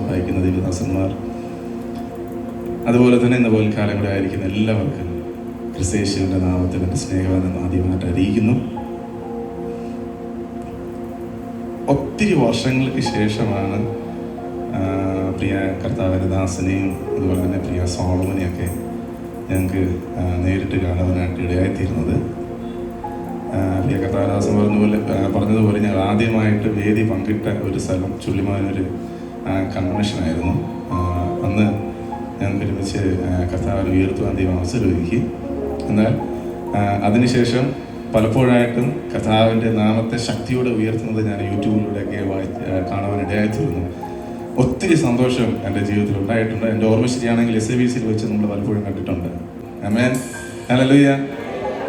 സഹായിക്കുന്ന ദൈവദാസന്മാർ, അതുപോലെ തന്നെ ഇന്ന് പോൽക്കാലം കൂടെ ആയിരിക്കുന്ന എല്ലാവർക്കും ക്രിസ്തയേശുവിൻ്റെ നാമത്തിൽ എൻ്റെ സ്നേഹമെന്ന് ആദ്യമായിട്ട് അറിയിക്കുന്നു. ഒത്തിരി വർഷങ്ങൾക്ക് ശേഷമാണ് പ്രിയ കർത്താവിൻ്റെ ദാസനെയും അതുപോലെ തന്നെ പ്രിയ സോളമനെയൊക്കെ ഞങ്ങൾക്ക് നേരിട്ട് കാണുവാനായിട്ട് ഇടയായിത്തീരുന്നത്. പ്രിയ കർത്താവദാസൻ പറഞ്ഞതുപോലെ ഞങ്ങൾ ആദ്യമായിട്ട് വേദി പങ്കിട്ട ഒരു സ്ഥലം ചുള്ളിമാനൊരു കൺവെൻഷനായിരുന്നു. അന്ന് ഞങ്ങൾക്ക് ഒരുമിച്ച് കർത്താവിനെ ഉയർത്തുവാൻ ദൈവം അവസരം ഒരുക്കി. എന്നാൽ അതിനുശേഷം പലപ്പോഴായിട്ടും കർത്താവിൻ്റെ നാമത്തെ ശക്തിയോടെ ഉയർത്തുന്നത് ഞാൻ യൂട്യൂബിലൂടെയൊക്കെ കാണുവാനിടയായിത്തീരുന്നു. ഒത്തിരി സന്തോഷം എൻ്റെ ജീവിതത്തിൽ ഉണ്ടായിട്ടുണ്ട്. എൻ്റെ ഓർമ്മ ശരിയാണെങ്കിൽ SABCയിൽ വെച്ച് നമ്മൾ പലപ്പോഴും കണ്ടിട്ടുണ്ട്. ആമേൻ, ഹല്ലേലൂയ.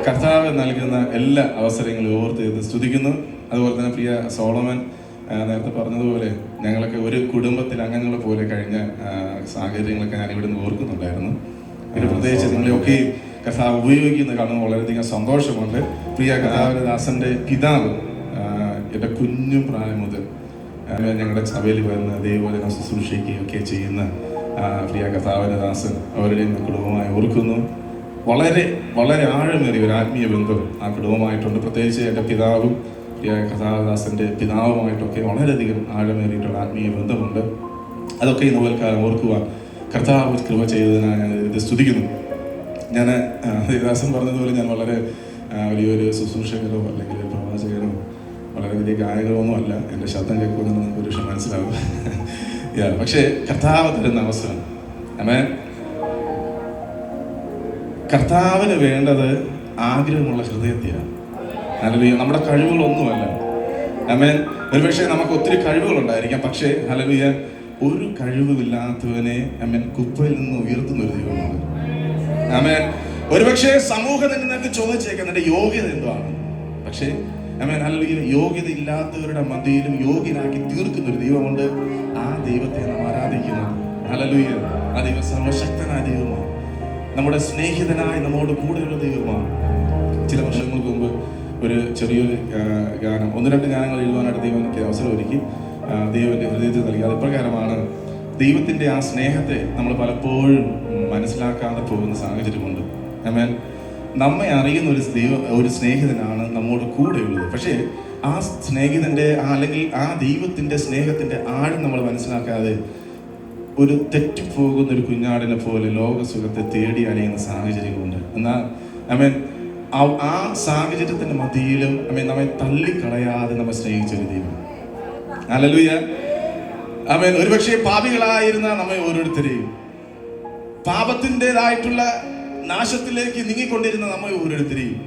കർത്താവ് നൽകുന്ന എല്ലാ അവസരങ്ങളും ഓർത്ത് സ്തുതിക്കുന്നു. അതുപോലെ തന്നെ പ്രിയ സോളമൻ നേരത്തെ പറഞ്ഞതുപോലെ ഞങ്ങളൊക്കെ ഒരു കുടുംബത്തിൽ അംഗങ്ങളെ പോലെ കഴിഞ്ഞ സാഹചര്യങ്ങളൊക്കെ ഞാൻ ഇവിടെ നിന്ന് ഓർക്കുന്നുണ്ടായിരുന്നു. പിന്നെ പ്രത്യേകിച്ച് നിങ്ങളെയൊക്കെ കർത്താവ് ഉപയോഗിക്കുന്ന കാണുമ്പോൾ വളരെയധികം സന്തോഷമുണ്ട്. പ്രിയ കർത്താവദാസൻ്റെ പിതാവ് എൻ്റെ കുഞ്ഞു പ്രായം മുതൽ ഞങ്ങളുടെ സഭയിൽ വരുന്ന ദൈവവചന ശുശ്രൂഷിക്കുകയൊക്കെ ചെയ്യുന്ന പ്രിയ കർത്താവദാസൻ അവരുടെയും കുടുംബമായി ഓർക്കുന്നു. വളരെ വളരെ ആഴമേറിയ ഒരു ആത്മീയ ബന്ധം ആ കുടുംബമായിട്ടുണ്ട്. പ്രത്യേകിച്ച് എൻ്റെ പിതാവും പ്രിയ കർത്താവദാസൻ്റെ പിതാവുമായിട്ടൊക്കെ വളരെയധികം ആഴമേറിയിട്ടുള്ള ആത്മീയ ബന്ധമുണ്ട്. അതൊക്കെ ഇന്ന് പോൽക്കാലം ഓർക്കുവാൻ കർത്താവ് കൃപ ചെയ്തതിനാണ് ഞാൻ ഇത് സ്തുതിക്കുന്നു. ഞാൻ ദേവദാസൻ പറഞ്ഞതുപോലെ ഞാൻ വളരെ വലിയൊരു ശുശ്രൂഷകരോ അല്ലെങ്കിൽ പ്രവാചകനോ വളരെ വലിയ ഗായകരൊന്നും അല്ല. എൻ്റെ ശബ്ദം കേൾക്കുമെന്ന് നിങ്ങൾക്ക് ഒരു വിഷയം മനസ്സിലാവും. പക്ഷേ കർത്താവ് തരുന്ന അവസരം, ആമേൻ. കർത്താവിന് വേണ്ടത് ആഗ്രഹമുള്ള ഹൃദയത്തെയാണ്. ഹല്ലേലൂയ. നമ്മുടെ കഴിവുകളൊന്നുമല്ല. ആമേൻ. ഒരുപക്ഷെ നമുക്ക് ഒത്തിരി കഴിവുകളുണ്ടായിരിക്കാം, പക്ഷേ ഹല്ലേലൂയ ഒരു കഴിവുമില്ലാത്തവനെ ആമേൻ കുപ്പയിൽ നിന്ന് ഉയർത്തുന്ന ഒരു ദൈവമാണ്. ആമേൻ. ഒരുപക്ഷെ സമൂഹം നിനക്ക് ചോദിച്ചേക്കാം നിന്റെ യോഗ്യത എന്താണ്, പക്ഷേ ആമേൻ ഹല്ലേലൂയ യോഗ്യത ഇല്ലാത്തവരുടെ മധ്യയിലും യോഗ്യനാക്കി തീർക്കുന്ന ഒരു ദൈവമുണ്ട്. ആ ദൈവത്തെ നാം ആരാധിക്കുന്നത്. ഹല്ലേലൂയ. ആ ദൈവം സർവശക്തനായ ദൈവമാണ്. നമ്മുടെ സ്നേഹിതനായി നമ്മോട് കൂടെയുള്ള ദൈവമാണ്. ചില വർഷങ്ങൾക്ക് മുമ്പ് ഒരു ചെറിയൊരു ഗാനം, 1-2 ഗാനങ്ങൾ എഴുതാനായിട്ട് ദൈവം എനിക്ക് അവസരം ഒരുക്കി ദൈവൻ്റെ ഹൃദയത്തിൽ നൽകി. അത് ഇപ്രകാരമാണ്: ദൈവത്തിൻ്റെ ആ സ്നേഹത്തെ നമ്മൾ പലപ്പോഴും മനസ്സിലാക്കാതെ പോകുന്ന സാഹചര്യമുണ്ട്. ആമേൻ. നമ്മെ അറിയുന്ന ഒരു സ്നേഹിതനാണ് നമ്മോട് കൂടെയുള്ളത്. പക്ഷേ ആ സ്നേഹിതൻ്റെ അല്ലെങ്കിൽ ആ ദൈവത്തിൻ്റെ സ്നേഹത്തിൻ്റെ ആഴം നമ്മൾ മനസ്സിലാക്കാതെ ഒരു തെറ്റിപ്പോകുന്ന ഒരു കുഞ്ഞാടിനെ പോലെ ലോകസുഖത്തെ തേടി അലയുന്ന സാഹചര്യങ്ങളുണ്ട്. എന്നാൽ ആമേൻ ആ സാഹചര്യത്തിന്റെ മധ്യയിലും നമ്മെ തള്ളിക്കളയാതെ നമ്മെ സ്നേഹിച്ചൊരു ദൈവം. ഹല്ലേലൂയ. ആമേൻ. ഒരുപക്ഷെ പാപികളായിരുന്ന നമ്മെ ഓരോരുത്തരെയും പാപത്തിൻ്റെതായിട്ടുള്ള നാശത്തിലേക്ക് നീങ്ങിക്കൊണ്ടിരുന്ന നമ്മെ ഓരോരുത്തരെയും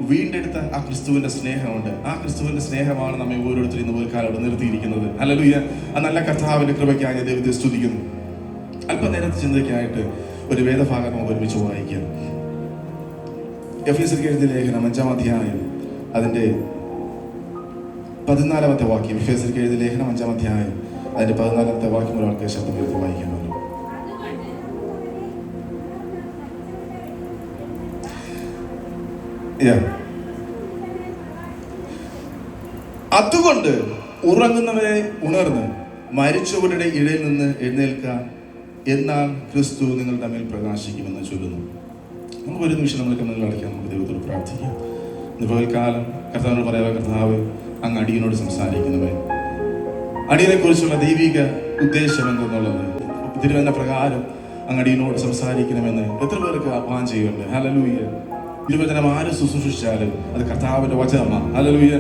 വീണ്ടെടുത്ത ആ ക്രിസ്തുവിന്റെ സ്നേഹമുണ്ട്. ആ ക്രിസ്തുവിന്റെ സ്നേഹമാണ് നമ്മെ ഓരോരുത്തരെയും ഇന്ന് ഒരു കാലം നിർത്തിയിരിക്കുന്നത്. ഹല്ലേലൂയ. ആ നല്ല കർത്താവിന്റെ കൃപയ്ക്കായി ദൈവത്തെ സ്തുതിക്കുന്നു. അല്പനേരത്തെ ചിന്തയ്ക്കായിട്ട് ഒരു വേദഭാഗം നമുക്ക് ഒരുമിച്ച് വായിക്കാം. എഫേസ്യർക്ക് എഴുതിയ ലേഖനം 5-ാം അധ്യായം അതിൻ്റെ 14-ാമത്തെ വാക്യം. എഫേസ്യർക്ക് എഴുതിയ ലേഖനം 5-ാം അധ്യായം അതിൻ്റെ 14-ാമത്തെ വാക്യം ഒരാൾക്ക് ശബ്ദം ഉയർത്തി വായിക്കാമല്ലോ. അതുകൊണ്ട് ഉറങ്ങുന്നവരെ ഉണർന്ന് മരിച്ചവരുടെ ഇടയിൽ നിന്ന് എഴുന്നേൽക്കാൻ, എന്നാൽ ക്രിസ്തു നിങ്ങളുടെ മേൽ പ്രകാശിക്കുമെന്ന് ചൊല്ലുന്നു. നമുക്ക് ഒരു നിമിഷം നമ്മൾ കണ്ണുകൾ അടയ്ക്കാം. നമുക്ക് ദൈവത്തോട് പ്രാർത്ഥിക്കാം. ഇന്ന് പകൽക്കാലം കർത്താവിനോട് പറയാം, കർത്താവ് അങ്ങ് അടിയനോട് സംസാരിക്കുന്നവൻ, അടിയനെ കുറിച്ചുള്ള ദൈവിക ഉദ്ദേശം എന്തെന്നുള്ളത് തിരുവചന പ്രകാരം അങ്ങ് അടിയനോട് സംസാരിക്കണമെന്ന് എത്ര പേർക്ക് ആഹ്വാനം ചെയ്യുന്നുണ്ട്. ഹല്ലേലൂയ. തിരുവചനം ആര് ശുശ്രൂഷിച്ചാലും അത് കർത്താവിന്റെ വചനമാണ്. ഹല്ലേലൂയ.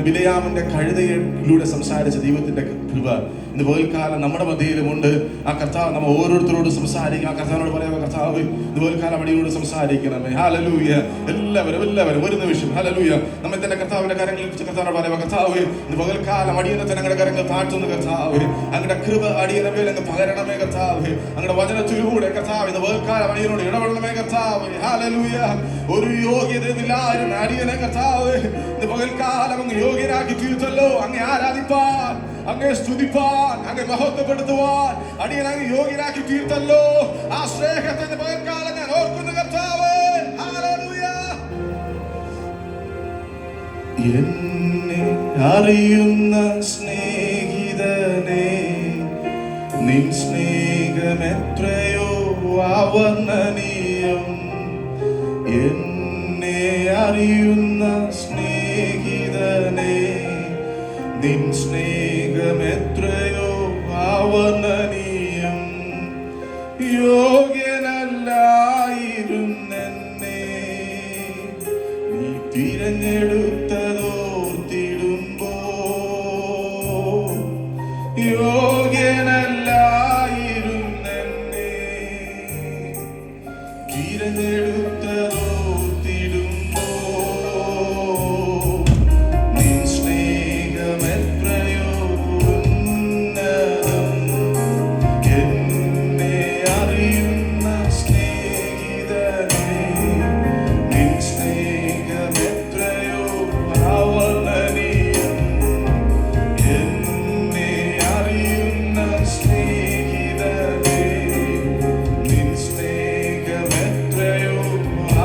ബിലയാമിന്റെ കഴുതയിലൂടെ സംസാരിച്ച ദൈവത്തിന്റെ കൃപ ഇന്ന് പകൽക്കാലം നമ്മുടെ മധ്യയിലുമുണ്ട്. ആ കർത്താവ് നമ്മൾ ഓരോരുത്തരോട് സംസാരിക്കുക. ആ കർത്താവിനോട് പറയാം, കർത്താവ് ഇന്ന് പകൽക്കാലം അടിയോട് സംസാരിക്കണമേ. ഹല്ലേലൂയ. എല്ലാവരും ഒരു നിമിഷം ഹല്ലേലൂയ നമ്മെ തന്നെ കർത്താവിന്റെ കരങ്ങളിൽ വെച്ച് കർത്താവിനോട് പറയാം, കർത്താവ് ഇന്ന് പകൽക്കാലം അടിയനെ തന്നെ ഞങ്ങളുടെ കരങ്ങൾ താഴ്ത്തുന്ന കർത്താവ്, അങ്ങയുടെ കൃപ അടിയനെ മേൽ അങ്ങ് പകരണമേ കർത്താവ്. അങ്ങയുടെ വചനത്തിലൂടെ കർത്താവ് ഇന്ന് പകൽക്കാലം അടിയനോട് ഇടപെടണമേ കർത്താവ്. ഹല്ലേലൂയ. ഒരു യോഗ്യതയില്ലായിരുന്ന അടിയനെ കർത്താവ് ഇന്ന് പകൽക്കാലം അങ്ങ് യോഗ്യനാക്കി തീർത്തല്ലോ. അങ്ങേ ആരാധിപ്പാൻ, അങ്ങേ സ്തുതിപ്പാൻ, അങ്ങേ മഹത്വപ്പെടുത്തുവാൻ അടിയൻ അങ്ങ് യോഗ്യനാക്കി തീർത്തല്ലോ. ആ സ്നേഹത്തിന്റെ പകൽക്കാലം ഞാൻ ഓർക്കുന്നു കർത്താവേ. ഹല്ലേലൂയ. എന്നെ അറിയുന്ന സ്നേഹിതനെ നിൻ സ്നേഹമെത്രയോ അവർണ്ണനീയം. എന്നെ അറിയുന്ന സ്നേഹിതനെ, നിൻ സ്നേഹമെത്രയോ അവർണ്ണനീയം. യോഗ്യനല്ലായിരുന്നെന്നെ നീ തിരഞ്ഞെടുത്തതോർത്തിടുമ്പോ, യോഗ്യനല്ലായിരുന്നെന്നെ തിരഞ്ഞെടുത്തതോർത്തിടുമ്പോ, നിൻ സ്നേഹമെത്രയോ ഉന്നതം. എന്നെ അറിയുന്ന സ്നേഹിതനെ, നിൻ സ്നേഹമെത്രയോ അവർണ്ണനീയം. എന്നെ അറിയുന്ന സ്നേഹിതനെ, നിൻ സ്നേഹമെത്രയോ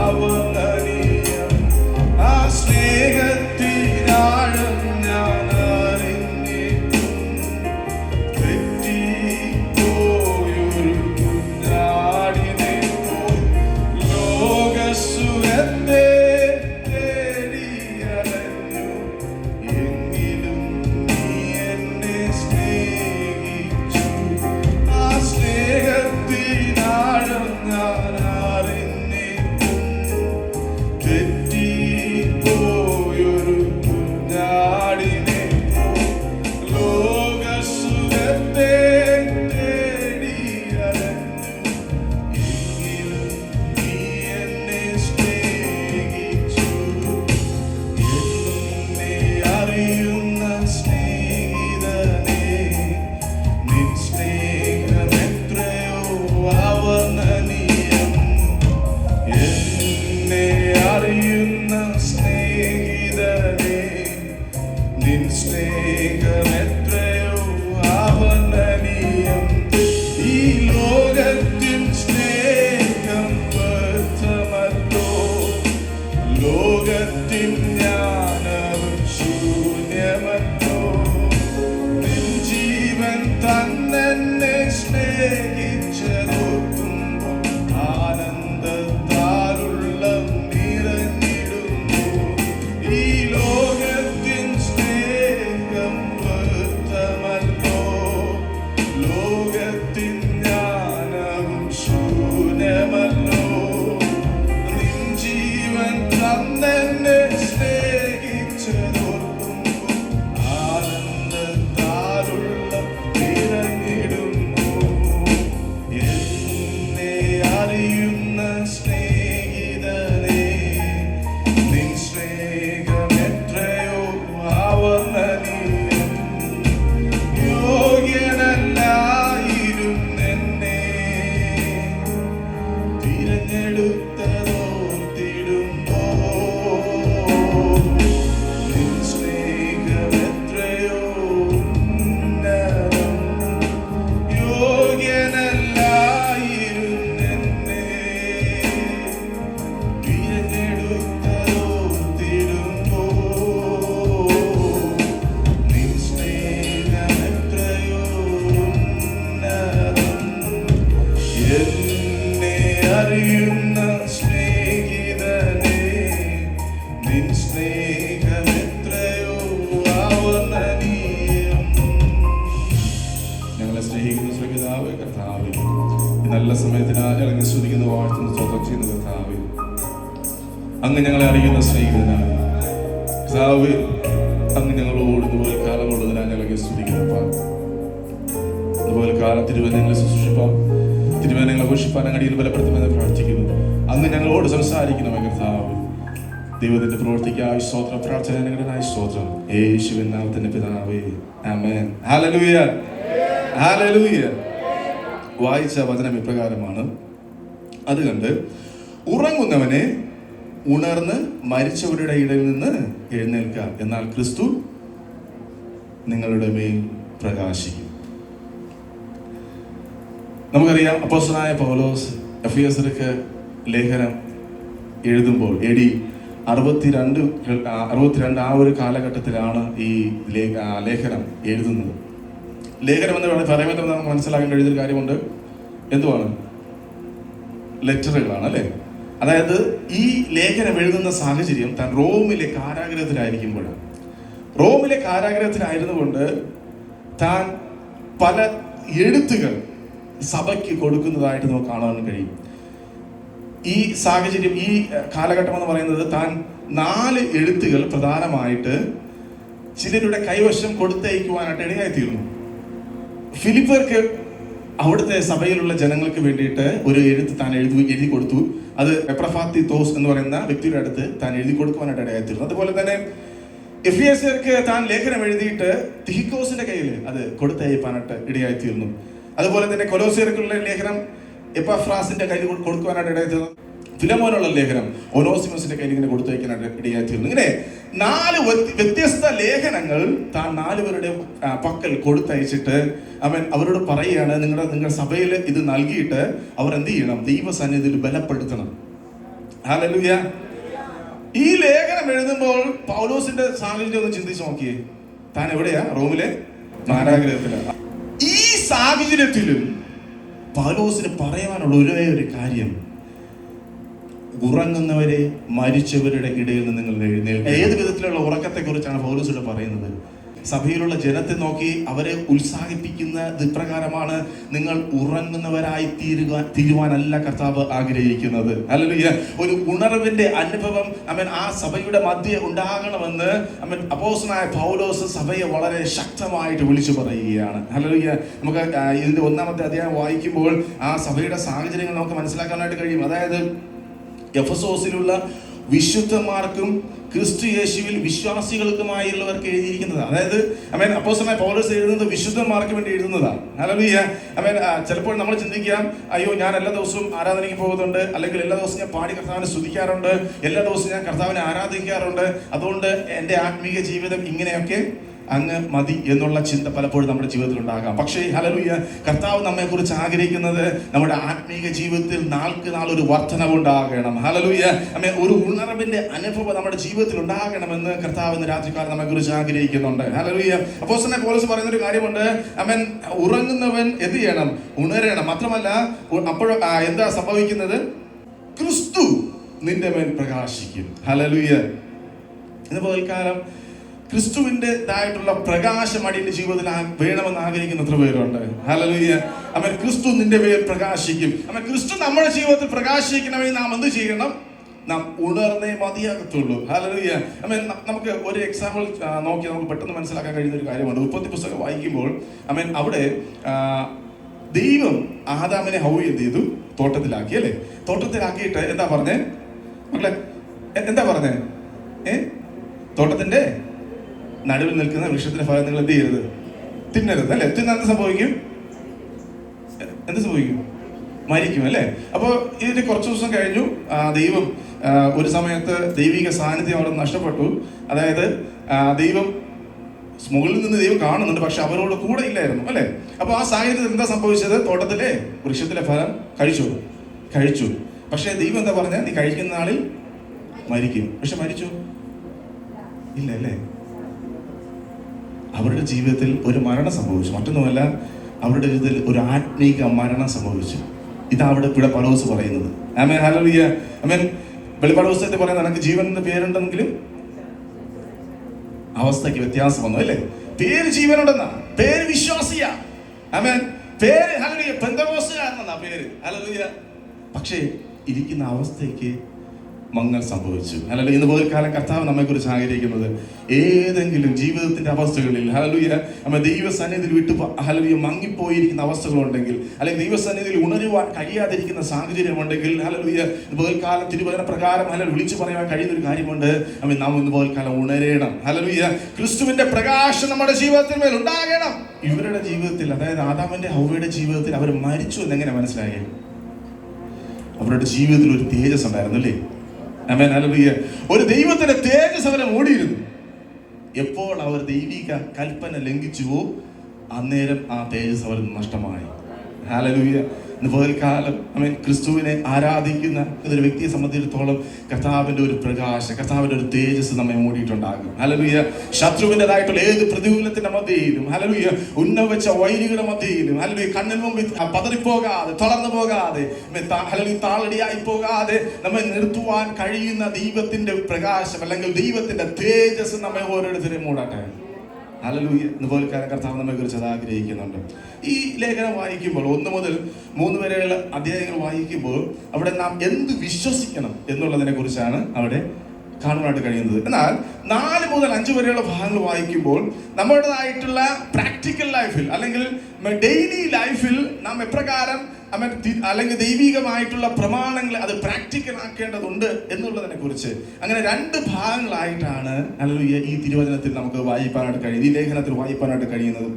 അവർണ്ണനീയം. ആ സ്നേഹത്തിനാഴം ഞാൻ അറിഞ്ഞിട്ടും തെറ്റിപ്പോയൊരു കുഞ്ഞാടിനെ പോൽ ലോകസുഖത്തെ തേടിയലഞ്ഞു. എങ്കിലും നീ എന്നെ സ്നേഹിച്ചു. ആ സ്നേഹത്തിനാഴം ഞാൻ അറിഞ്ഞിട്ടും തെറ്റിപ്പോയൊരു കുഞ്ഞാടിനെ പോൽ ലോകസുഖത്തെ തേടിയലഞ്ഞു. എങ്കിലും നീ എന്നെ സ്നേഹിച്ചു. എന്നെ അറിയുന്ന സ്നേഹിതനെ, നിൻ സ്നേഹമെത്രയോ അവർണ്ണനീയം. എന്നെ അറിയുന്ന സ്നേഹിതനെ, നിൻ സ്നേഹമെത്രയോ അവർണ്ണനീയം. ഈ ലോകത്തിൻ സ്നേഹം വ്യർത്ഥമല്ലോ, ലോകത്തിൻ ജ്ഞാനവും ശൂന്യമല്ലോ. നിൻ ജീവൻ തന്നെ സ്നേഹിച്ചതോർക്കുമ്പോൾ ആനന്ദത്താലുള്ള നിറഞ്ഞിടുന്നു. ഈ ലോകത്തിൻ സ്നേഹം വ്യർത്ഥമല്ലോ, ലോകത്തിൻ ജ്ഞാനവും ശൂന്യമല്ലോ. നിൻ ജീവൻ തന്നെ സ്നേഹിച്ചതോർക്കുമ്പോൾ ആനന്ദത്താലുള്ള നിറഞ്ഞിടുന്നു. എന്നെ അറിയുന്ന സ്നേഹിതനെ, നിൻ സ്നേഹമെത്രയോ അവർണ്ണനീയം. യോഗ്യനല്ലായിരുന്നെന്നെ തിരഞ്ഞെടുത്തതോർത്തിടുമ്പോ, നിൻ സ്നേഹമെത്രയോ ഉന്നതം. യോഗ്യനല്ലായിരുന്നെന്നെ തിരഞ്ഞെടുത്തതോർത്തിടുമ്പോ, നിൻ സ്നേഹമെത്രയോ ഉന്നതം. എന്നെ അറിയുന്ന സ്നേഹിതനെ, നിൻ സ്നേഹമെത്രയോ അവർണ്ണനീയം. ഞങ്ങളെ സ്നേഹിക്കുന്ന സ്വർഗ്ഗപിതാവേ, കർത്താവേ, ഈ നല്ല സമയത്തിനായി ഇറങ്ങി സ്തുതിക്കുന്ന വാഴ്ത്തുന്ന സ്തോത്രം ചെയ്യുന്ന കർത്താവേ, അങ്ങ് ഞങ്ങളെ അറിയുന്ന സ്നേഹിതനാണ്. കർത്താവേ, അങ്ങ് ഞങ്ങളോട് ഇതുപോലെ കാലമുള്ളതിനായി ഞങ്ങളെ സ്തുതിക്കുന്നപ്പാ. അതുപോലെ കാലം തിരുവനന്തപുരം ശുശ്രൂഷിപ്പാൻ, തിരുവനന്തപുരം ഘോഷിപ്പാൻ അങ്ങടിയിൽ ബലപ്പെടുത്തുമെന്ന് പ്രാർത്ഥിക്കുന്നു. അങ്ങ് ഞങ്ങളോട് സംസാരിക്കണമേ കർത്താവ്. ദൈവത്തിന്റെ പ്രവർത്തിക്കായി സ്തോത്രം, പ്രാർത്ഥനയായി സ്തോത്രം. യേശുവിൻ നാമത്തിന്റെ പിതാവേ, ആമേൻ. Hallelujah, hallelujah. വായിച്ച വചനം ഇപ്രകാരമാണ്: അത് കണ്ട് ഉറങ്ങുന്നവനെ ഉണർന്ന് മരിച്ചവരുടെ ഇടയിൽ നിന്ന് എഴുന്നേൽക്കുക, എന്നാൽ ക്രിസ്തു നിങ്ങളുടെ മേൽ പ്രകാശിക്കും. നമുക്കറിയാം, അപ്പോസ്തലനായ പൗലോസ് എഫെസ്യർക്ക് ലേഖനം എഴുതുമ്പോൾ AD 62 ആ ഒരു കാലഘട്ടത്തിലാണ് ഈ ലേഖനം എഴുതുന്നത്. ലേഖനം എന്ന് പറയുമ്പോൾ നമുക്ക് മനസ്സിലാക്കാൻ കഴിയുന്നൊരു കാര്യമുണ്ട്. എന്തുവാണ്? ലെറ്ററുകളാണ് അല്ലേ? അതായത് ഈ ലേഖനം എഴുതുന്ന സാഹചര്യം താൻ റോമിലെ കാരാഗ്രഹത്തിലായിരിക്കുമ്പോഴാണ്. റോമിലെ കാരാഗ്രഹത്തിലായിരുന്നുകൊണ്ട് താൻ പല എഴുത്തുകൾ സഭയ്ക്ക് കൊടുക്കുന്നതായിട്ട് നമുക്ക് കാണാൻ കഴിയും. ഈ സാഹചര്യം, ഈ കാലഘട്ടം എന്ന് പറയുന്നത് താൻ 4 എഴുത്തുകൾ പ്രധാനമായിട്ട് ചിലരുടെ കൈവശം കൊടുത്തയക്കുവാനായിട്ട് ഇടയായിത്തീർന്നു. ഫിലിപ്പർക്ക് അവിടുത്തെ സഭയിലുള്ള ജനങ്ങൾക്ക് വേണ്ടിയിട്ട് ഒരു എഴുത്ത് താൻ എഴുതി കൊടുത്തു. അത് എപ്രഫാത്തിത്തോസ് എന്ന് പറയുന്ന വ്യക്തിയുടെ അടുത്ത് താൻ എഴുതി കൊടുക്കുവാനായിട്ട് ഇടയായിത്തീർന്നു. അതുപോലെ തന്നെ എഫേസ്യർക്ക് താൻ ലേഖനം എഴുതിയിട്ട് തിഹിക്കോസിന്റെ കയ്യിൽ അത് കൊടുത്തയപ്പാനായിട്ട് ഇടയായിത്തീർന്നു. അതുപോലെ തന്നെ കൊലോസ്യർക്കുള്ള ലേഖനം എപ്പഫ്രാസിന്റെ കയ്യിൽ കൊടുക്കുവാനായിട്ട് ഇടയായിത്തീർന്നു. ഫിലമോനുള്ള ലേഖനം ഒനോസിമസിന്റെ കയ്യിൽ ഇങ്ങനെ കൊടുത്തയക്കാനായിട്ട് ഇടയായിത്തീർന്നു. ഇങ്ങനെ 4 വ്യത്യസ്ത ലേഖനങ്ങൾ താൻ 4 പേരുടെ പക്കൽ കൊടുത്തയച്ചിട്ട് അവൻ അവരോട് പറയുകയാണ്, നിങ്ങളുടെ സഭയിൽ ഇത് നൽകിയിട്ട് അവർ എന്ത് ചെയ്യണം? ദൈവസന്നിധിയിൽ ബലപ്പെടുത്തണം. ഹല്ലേലൂയ. ഈ ലേഖനം എഴുതുമ്പോൾ പൗലോസിന്റെ സാഹചര്യം ഒന്ന് ചിന്തിച്ച് നോക്കിയേ. താൻ എവിടെയാ? റോമിലെ കാരാഗ്രഹത്തിലാണ്. ഈ സാഹചര്യത്തിലും പൗലോസിന് പറയാനുള്ള ഒരേ ഒരു കാര്യം, ഉറങ്ങുന്നവരെ മരിച്ചവരുടെ ഇടയിൽ നിന്ന് നിങ്ങൾ എഴുന്നേൽക്കുക. ഏത് വിധത്തിലുള്ള ഉറക്കത്തെ കുറിച്ചാണ് പൗലോസ് ഇവിടെ പറയുന്നത്? സഭയിലുള്ള ജനത്തെ നോക്കി അവരെ ഉത്സാഹിപ്പിക്കുന്നത് ഇപ്രകാരമാണ്, നിങ്ങൾ ഉറങ്ങുന്നവരായി തീരുവാനല്ല കർത്താവ് ആഗ്രഹിക്കുന്നത്. ഹല്ലേലൂയ. ഒരു ഉണർവിന്റെ അനുഭവം ആ സഭയുടെ മധ്യേ ഉണ്ടാകണമെന്ന് അപ്പോസ്തലനായ പൗലോസ് സഭയെ വളരെ ശക്തമായിട്ട് വിളിച്ചു പറയുകയാണ്. ഹല്ലേലൂയ. നമുക്ക് ഇതിന്റെ 1-ാമത്തെ അധ്യായം വായിക്കുമ്പോൾ ആ സഭയുടെ സാഹചര്യങ്ങൾ നമുക്ക് മനസ്സിലാക്കാനായിട്ട് കഴിയും. അതായത് എഫെസോസിലുള്ള വിശുദ്ധന്മാർക്കും ക്രിസ്തു യേശുവിൽ വിശ്വാസികൾക്കുമായുള്ളവർക്ക് എഴുതിയിരിക്കുന്നത്. അതായത് അപ്പോസ്തലനായ പൗലോസ് എഴുതുന്നത് വിശുദ്ധന്മാർക്ക് വേണ്ടി എഴുതുന്നതാണ്. ഹല്ലേലൂയ. ചിലപ്പോൾ നമ്മൾ ചിന്തിക്കാം, അയ്യോ ഞാൻ എല്ലാ ദിവസവും ആരാധനയ്ക്ക് പോകുന്നുണ്ട്, അല്ലെങ്കിൽ എല്ലാ ദിവസവും ഞാൻ പാടി കർത്താവിനെ സ്തുതിക്കാറുണ്ട്, എല്ലാ ദിവസവും ഞാൻ കർത്താവിനെ ആരാധിക്കാറുണ്ട്, അതുകൊണ്ട് എൻ്റെ ആത്മീയ ജീവിതം ഇങ്ങനെയൊക്കെ അങ്ങ് മതി എന്നുള്ള ചിന്ത പലപ്പോഴും നമ്മുടെ ജീവിതത്തിൽ ഉണ്ടാകാം. പക്ഷേ ഹല്ലേലൂയ, കർത്താവ് നമ്മെ കുറിച്ച് ആഗ്രഹിക്കുന്നത് നമ്മുടെ ആത്മീയ ജീവിതത്തിൽ നാൾക്ക് നാൾ ഒരു വർധനവുണ്ടാകണം. ഹല്ലേലൂയ. ഒരു ഉണർവിന്റെ അനുഭവം നമ്മുടെ ജീവിതത്തിൽ ഉണ്ടാകണമെന്ന് കർത്താവ് ഇന്ന് രാത്രികാലം നമ്മെ കുറിച്ച് ആഗ്രഹിക്കുന്നുണ്ട്. ഹല്ലേലൂയ. അപ്പോസ്തലനായ പൗലോസ് പറയുന്ന ഒരു കാര്യമുണ്ട്, ഉറങ്ങുന്നവൻ എന്ത് ചെയ്യണം? ഉണരണം. മാത്രമല്ല അപ്പോൾ എന്താ സംഭവിക്കുന്നത്? ക്രിസ്തു നിന്റെ മേൽ പ്രകാശിക്കും. ഹല്ലേലൂയ. ഇന്ന് പകൽക്കാലം ക്രിസ്തുവിൻ്റെതായിട്ടുള്ള പ്രകാശം അടിയുടെ ജീവിതത്തിൽ വേണമെന്ന് ആഗ്രഹിക്കുന്ന എത്ര പേരുണ്ട്? ഹല്ലേലൂയ. ക്രിസ്തു നിന്റെ പേർ പ്രകാശിക്കും. ക്രിസ്തു നമ്മുടെ ജീവിതത്തിൽ പ്രകാശിക്കണമെങ്കിൽ നാം എന്ത് ചെയ്യണം? നാം ഉണർന്നേ മതിയാകത്തുള്ളൂ. ഹല്ലേലൂയ. നമുക്ക് ഒരു എക്സാമ്പിൾ നോക്കി നമുക്ക് പെട്ടെന്ന് മനസ്സിലാക്കാൻ കഴിയുന്ന ഒരു കാര്യമുണ്ട്. ഉൽപ്പത്തി പുസ്തകം വായിക്കുമ്പോൾ അവിടെ ദൈവം ആദാമിനെ ഹൗവയെ എന്ത് ചെയ്തു? തോട്ടത്തിലാക്കി അല്ലേ? തോട്ടത്തിലാക്കിയിട്ട് എന്താ പറഞ്ഞേ മക്കളെ? എന്താ പറഞ്ഞേ? തോട്ടത്തിന്റെ നടുവിൽ നിൽക്കുന്ന വൃക്ഷത്തിന്റെ ഫലം നിങ്ങൾ എന്ത് ചെയ്യരുത്? തിന്നരുത് അല്ലെ? തിന്നാൽ എന്ത് സംഭവിക്കും? മരിക്കും അല്ലേ? അപ്പോൾ ഇതിന് കുറച്ച് ദിവസം കഴിഞ്ഞു. ദൈവം ഒരു സമയത്ത് ദൈവിക സാന്നിധ്യം അവിടെ നഷ്ടപ്പെട്ടു. അതായത് ദൈവം മുകളിൽ നിന്ന് ദൈവം കാണുന്നുണ്ട്, പക്ഷെ അവരോട് കൂടെ ഇല്ലായിരുന്നു അല്ലെ? അപ്പോൾ ആ സാഹചര്യത്തിൽ എന്താ സംഭവിച്ചത്? തോട്ടത്തിലെ വൃക്ഷത്തിലെ ഫലം കഴിച്ചു. പക്ഷെ ദൈവം എന്താ പറഞ്ഞ? നീ കഴിക്കുന്ന നാളിൽ മരിക്കും. പക്ഷെ മരിച്ചു ഇല്ല അല്ലേ? അവരുടെ ജീവിതത്തിൽ ഒരു മരണം സംഭവിച്ചു. മറ്റൊന്നുമല്ല, അവരുടെ ജീവിതത്തിൽ ഒരു ആത്മീക മരണം സംഭവിച്ചു. ഇതാ അവിടെ ഇവിടെ പൗലോസ് പറയുന്നത്. ആമേൻ. ഹല്ലേലൂയ. ആമേൻ. വെളിപ്പാട് പുസ്തകത്തിൽ പറയുന്നത് നിനക്ക് ജീവൻ എന്ന് പേരുണ്ടെങ്കിലും അവസ്ഥയ്ക്ക് വ്യത്യാസം വന്നു അല്ലേ? പേര് ജീവനുണ്ടെന്നാ, പേര് വിശ്വാസിയാ. ആമേൻ. പേര് ഹല്ലേലൂയ പെന്തക്കോസ്തുകാരനെന്നാ പേര്. ഹല്ലേലൂയ. പക്ഷേ ഇരിക്കുന്ന അവസ്ഥയ്ക്ക് മങ്ങൽ സംഭവിച്ചു. ഹല്ലേലൂയ. ഇന്ന് പകൽക്കാലം കർത്താവ് നമ്മെ കുറിച്ച് ആഗ്രഹിക്കുന്നത് ഏതെങ്കിലും ജീവിതത്തിന്റെ അവസ്ഥകളിൽ ഹല്ലേലൂയ ദൈവസന്നിധിയിൽ ഹല്ലേലൂയ മങ്ങിപ്പോയിരിക്കുന്ന അവസ്ഥകളുണ്ടെങ്കിൽ, അല്ലെങ്കിൽ ദൈവസന്നിധിയിൽ ഉണരുവാൻ കഴിയാതിരിക്കുന്ന സാഹചര്യം ഉണ്ടെങ്കിൽ ഹല്ലേലൂയ ഇന്ന് പകൽക്കാലം തിരുവചന പ്രകാരം വിളിച്ചു പറയാൻ കഴിയുന്ന ഒരു കാര്യമുണ്ട്. നാം ഇന്ന് പകൽക്കാലം ഉണരേണം. ഹല്ലേലൂയ. ക്രിസ്തുവിന്റെ പ്രകാശം നമ്മുടെ ജീവിതത്തിൽ മേൽ ഉണ്ടാകണം. ഇവരുടെ ജീവിതത്തിൽ, അതായത് ആദാമിന്റെ ഹൗവയുടെ ജീവിതത്തിൽ അവർ മരിച്ചു എന്നെങ്ങനെ മനസ്സിലായി? അവരുടെ ജീവിതത്തിൽ ഒരു തേജസ് ഉണ്ടായിരുന്നു അല്ലേ? ആമേൻ. ഹല്ലേലൂയ. ഒരു ദൈവത്തിന്റെ തേജസ് അവരെ മൂടിയിരുന്നു. എപ്പോൾ അവർ ദൈവിക കൽപ്പന ലംഘിച്ചുവോ അന്നേരം ആ തേജസ് അവർ നഷ്ടമായി. ഹല്ലേലൂയ. ഇന്ന് പകൽക്കാലം ക്രിസ്തുവിനെ ആരാധിക്കുന്ന ഒരു വ്യക്തിയെ സംബന്ധിച്ചിടത്തോളം കർത്താവിന്റെ ഒരു പ്രകാശം, കർത്താവിന്റെ ഒരു തേജസ് നമ്മെ മൂടിയിട്ടുണ്ടാകും. ഹല്ലേലൂയ. ശത്രുവിൻ്റെതായിട്ടുള്ള ഏത് പ്രതികൂലത്തിന്റെ മധ്യയിലും, ഹല്ലേലൂയ, ഉന്നവച്ച വൈരികളുടെ മധ്യയിലും, ഹല്ലേലൂയ, കണ്ണിൽ മുമ്പിൽ പതറിപ്പോകാതെ, തളർന്നു പോകാതെ, ഹല്ലേലൂയ, താളടിയായി പോകാതെ നമ്മെ നിർത്തുവാൻ കഴിയുന്ന ദൈവത്തിന്റെ പ്രകാശം അല്ലെങ്കിൽ ദൈവത്തിന്റെ തേജസ് നമ്മെ ഓരോരുത്തരെയും മൂടട്ടെ. ഹല്ലേലൂയ. ഇതുപോലെ കർത്താവ് നമ്മെ കുറിച്ച് അത് ആഗ്രഹിക്കുന്നുണ്ട്. ഈ ലേഖനം വായിക്കുമ്പോൾ 1 മുതൽ 3 വരെയുള്ള അധ്യായങ്ങൾ വായിക്കുമ്പോൾ അവിടെ നാം എന്ത് വിശ്വസിക്കണം എന്നുള്ളതിനെ കുറിച്ചാണ് അവിടെ കാണുവാനായിട്ട് കഴിയുന്നത്. എന്നാൽ 4 മുതൽ 5 വരെയുള്ള ഭാഗങ്ങൾ വായിക്കുമ്പോൾ നമ്മുടേതായിട്ടുള്ള പ്രാക്ടിക്കൽ ലൈഫിൽ അല്ലെങ്കിൽ ഡെയിലി ലൈഫിൽ നാം എപ്രകാരം അല്ലെങ്കിൽ ദൈവികമായിട്ടുള്ള പ്രമാണങ്ങൾ അത് പ്രാക്ടിക്കൽ ആക്കേണ്ടതുണ്ട് എന്നുള്ളതിനെ കുറിച്ച് അങ്ങനെ 2 ഭാഗങ്ങളായിട്ടാണ് ഹല്ലേലൂയ ഈ തിരുവചനത്തിൽ നമുക്ക് വായിക്കാനായിട്ട് കഴിയുന്നത്, ഈ ലേഖനത്തിൽ വായിക്കാനായിട്ട് കഴിയുന്നത്.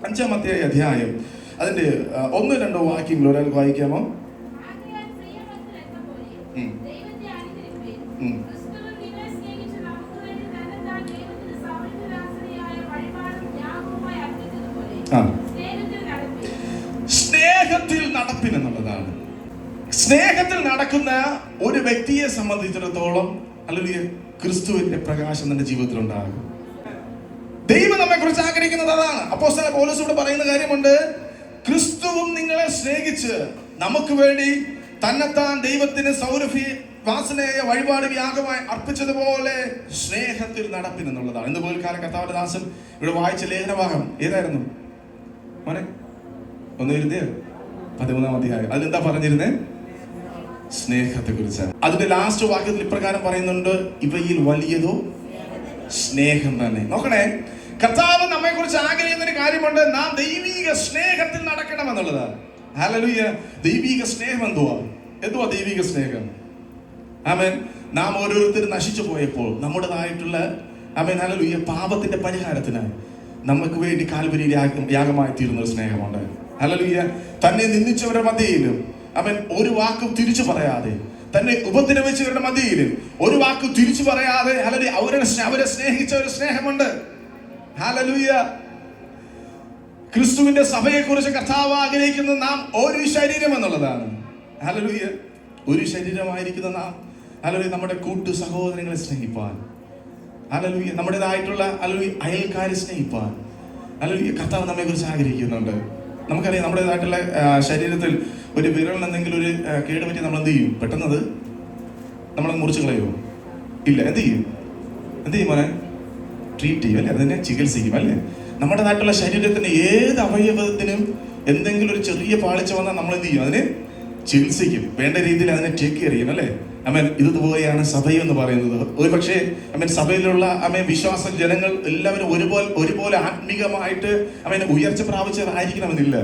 5-ാമത്തെ അധ്യായം അതിന്റെ 1-2 വാക്യങ്ങൾ ഒരാൾക്ക് വായിക്കാമോ? സ്നേഹത്തിൽ നടപ്പിൻ എന്നുള്ളതാണ്. സ്നേഹത്തിൽ നടക്കുന്ന ഒരു വ്യക്തിയെ സംബന്ധിച്ചിടത്തോളം അല്ലെങ്കിൽ ക്രിസ്തുവിന്റെ പ്രകാശം തന്റെ ജീവിതത്തിൽ ഉണ്ടാകും. ദൈവം നമ്മെ കുറിച്ച് ആഗ്രഹിക്കുന്നത് അതാണ്. അപ്പോസ്തലൻ പൗലോസ് ഇവിടെ പറയുന്ന കാര്യമുണ്ട്, ക്രിസ്തുവും നിങ്ങളെ സ്നേഹിച്ച് നമുക്ക് വേണ്ടി തന്നെത്താൻ ദൈവത്തിന് വാസനയായ വഴിപാട് യാഗമായി അർപ്പിച്ചതുപോലെ സ്നേഹത്തിൽ നടപ്പിൻ എന്നുള്ളതാണ്. ഇന്ന് പോലും കാലം കർത്താവിന്റെ ദാസൻ ഇവിടെ വായിച്ച ലേഖനഭാഗം ഏതായിരുന്നു മോനെ? 13-ാം അധ്യായം. അതിലെന്താ പറഞ്ഞിരുന്നേ? സ്നേഹത്തെ കുറിച്ചാണ്. അതിന്റെ ലാസ്റ്റ് വാക്യത്തിൽ ഇപ്രകാരം പറയുന്നുണ്ട്, ഇവയിൽ വലിയതോ സ്നേഹം തന്നെ. നോക്കണേ, കർത്താവ് നമ്മെ കുറിച്ച് ആഗ്രഹിക്കുന്ന ഒരു കാര്യമുണ്ട്, നാം ദൈവിക സ്നേഹത്തിൽ നടക്കണം എന്നുള്ളതാണ്. ഹല്ലേലൂയ. ദൈവിക സ്നേഹം എന്തുവാ ദൈവിക സ്നേഹം? ആമേൻ. നാം ഓരോരുത്തരും നശിച്ചു പോയപ്പോൾ നമ്മുടേതായിട്ടുള്ള ഹല്ലേലൂയ പാപത്തിന്റെ പരിഹാരത്തിനായി നമുക്ക് വേണ്ടി കാൽവരിയിൽ യാഗമായി തീരുന്ന ഒരു സ്നേഹമുണ്ട്. ഹല്ലേലൂയ. തന്നെ നിന്ദിച്ചവരുടെ മധ്യയിലും ഒരു വാക്കും തിരിച്ചു പറയാതെ, തന്നെ ഉപദ്രവിച്ചവരുടെ മധ്യയിലും ഒരു വാക്കും തിരിച്ചു പറയാതെ ഹല്ലേലൂയ അവരെ സ്നേഹിച്ച ഒരു സ്നേഹമുണ്ട്. ഹല്ലേലൂയ. ക്രിസ്തുവിന്റെ സഭയെ കുറിച്ച് കർത്താവ് ആഗ്രഹിക്കുന്നത് നാം ഒരു ശരീരം എന്നുള്ളതാണ്. ഹല്ലേലൂയ. ഒരു ശരീരമായിരിക്കുന്ന നാം ഹല്ലേലൂയ നമ്മുടെ കൂട്ടു സഹോദരങ്ങളെ സ്നേഹിപ്പാൻ, ഹല്ലേലൂയ നമ്മുടേതായിട്ടുള്ള ഹല്ലേലൂയ അയൽക്കാരെ സ്നേഹിപ്പാൻ ഹല്ലേലൂയ കർത്താവ് നമ്മെ കുറിച്ച് ആഗ്രഹിക്കുന്നുണ്ട്. നമുക്കറിയാം, നമ്മുടേതായിട്ടുള്ള ശരീരത്തിൽ ഒരു വിരലിന് എന്തെങ്കിലും ഒരു കേട് പറ്റി നമ്മൾ എന്ത് ചെയ്യും? പെട്ടെന്നത് നമ്മൾ മുറിച്ച് കളയുമോ? ഇല്ല. എന്ത് ചെയ്യും മോനെ? ട്രീറ്റ് ചെയ്യും അല്ലേ? അതിനെ ചികിത്സിക്കും അല്ലേ? നമ്മുടേതായിട്ടുള്ള ശരീരത്തിന് ഏത് അവയവത്തിനും എന്തെങ്കിലും ഒരു ചെറിയ പാളിച്ച വന്നാൽ നമ്മൾ എന്ത് ചെയ്യും? അതിനെ ചികിത്സിക്കും, വേണ്ട രീതിയിൽ അതിനെ ടേക്ക് കെയർ ചെയ്യും അല്ലേ? ഇതുപോലെയാണ് സഭയെന്ന് പറയുന്നത്. ഒരു പക്ഷേ സഭയിലുള്ള വിശ്വാസ ജനങ്ങൾ എല്ലാവരും ഒരുപോലെ ആത്മീകമായിട്ട് ഉയർച്ച പ്രാപിച്ചതായിരിക്കണമെന്നില്ല.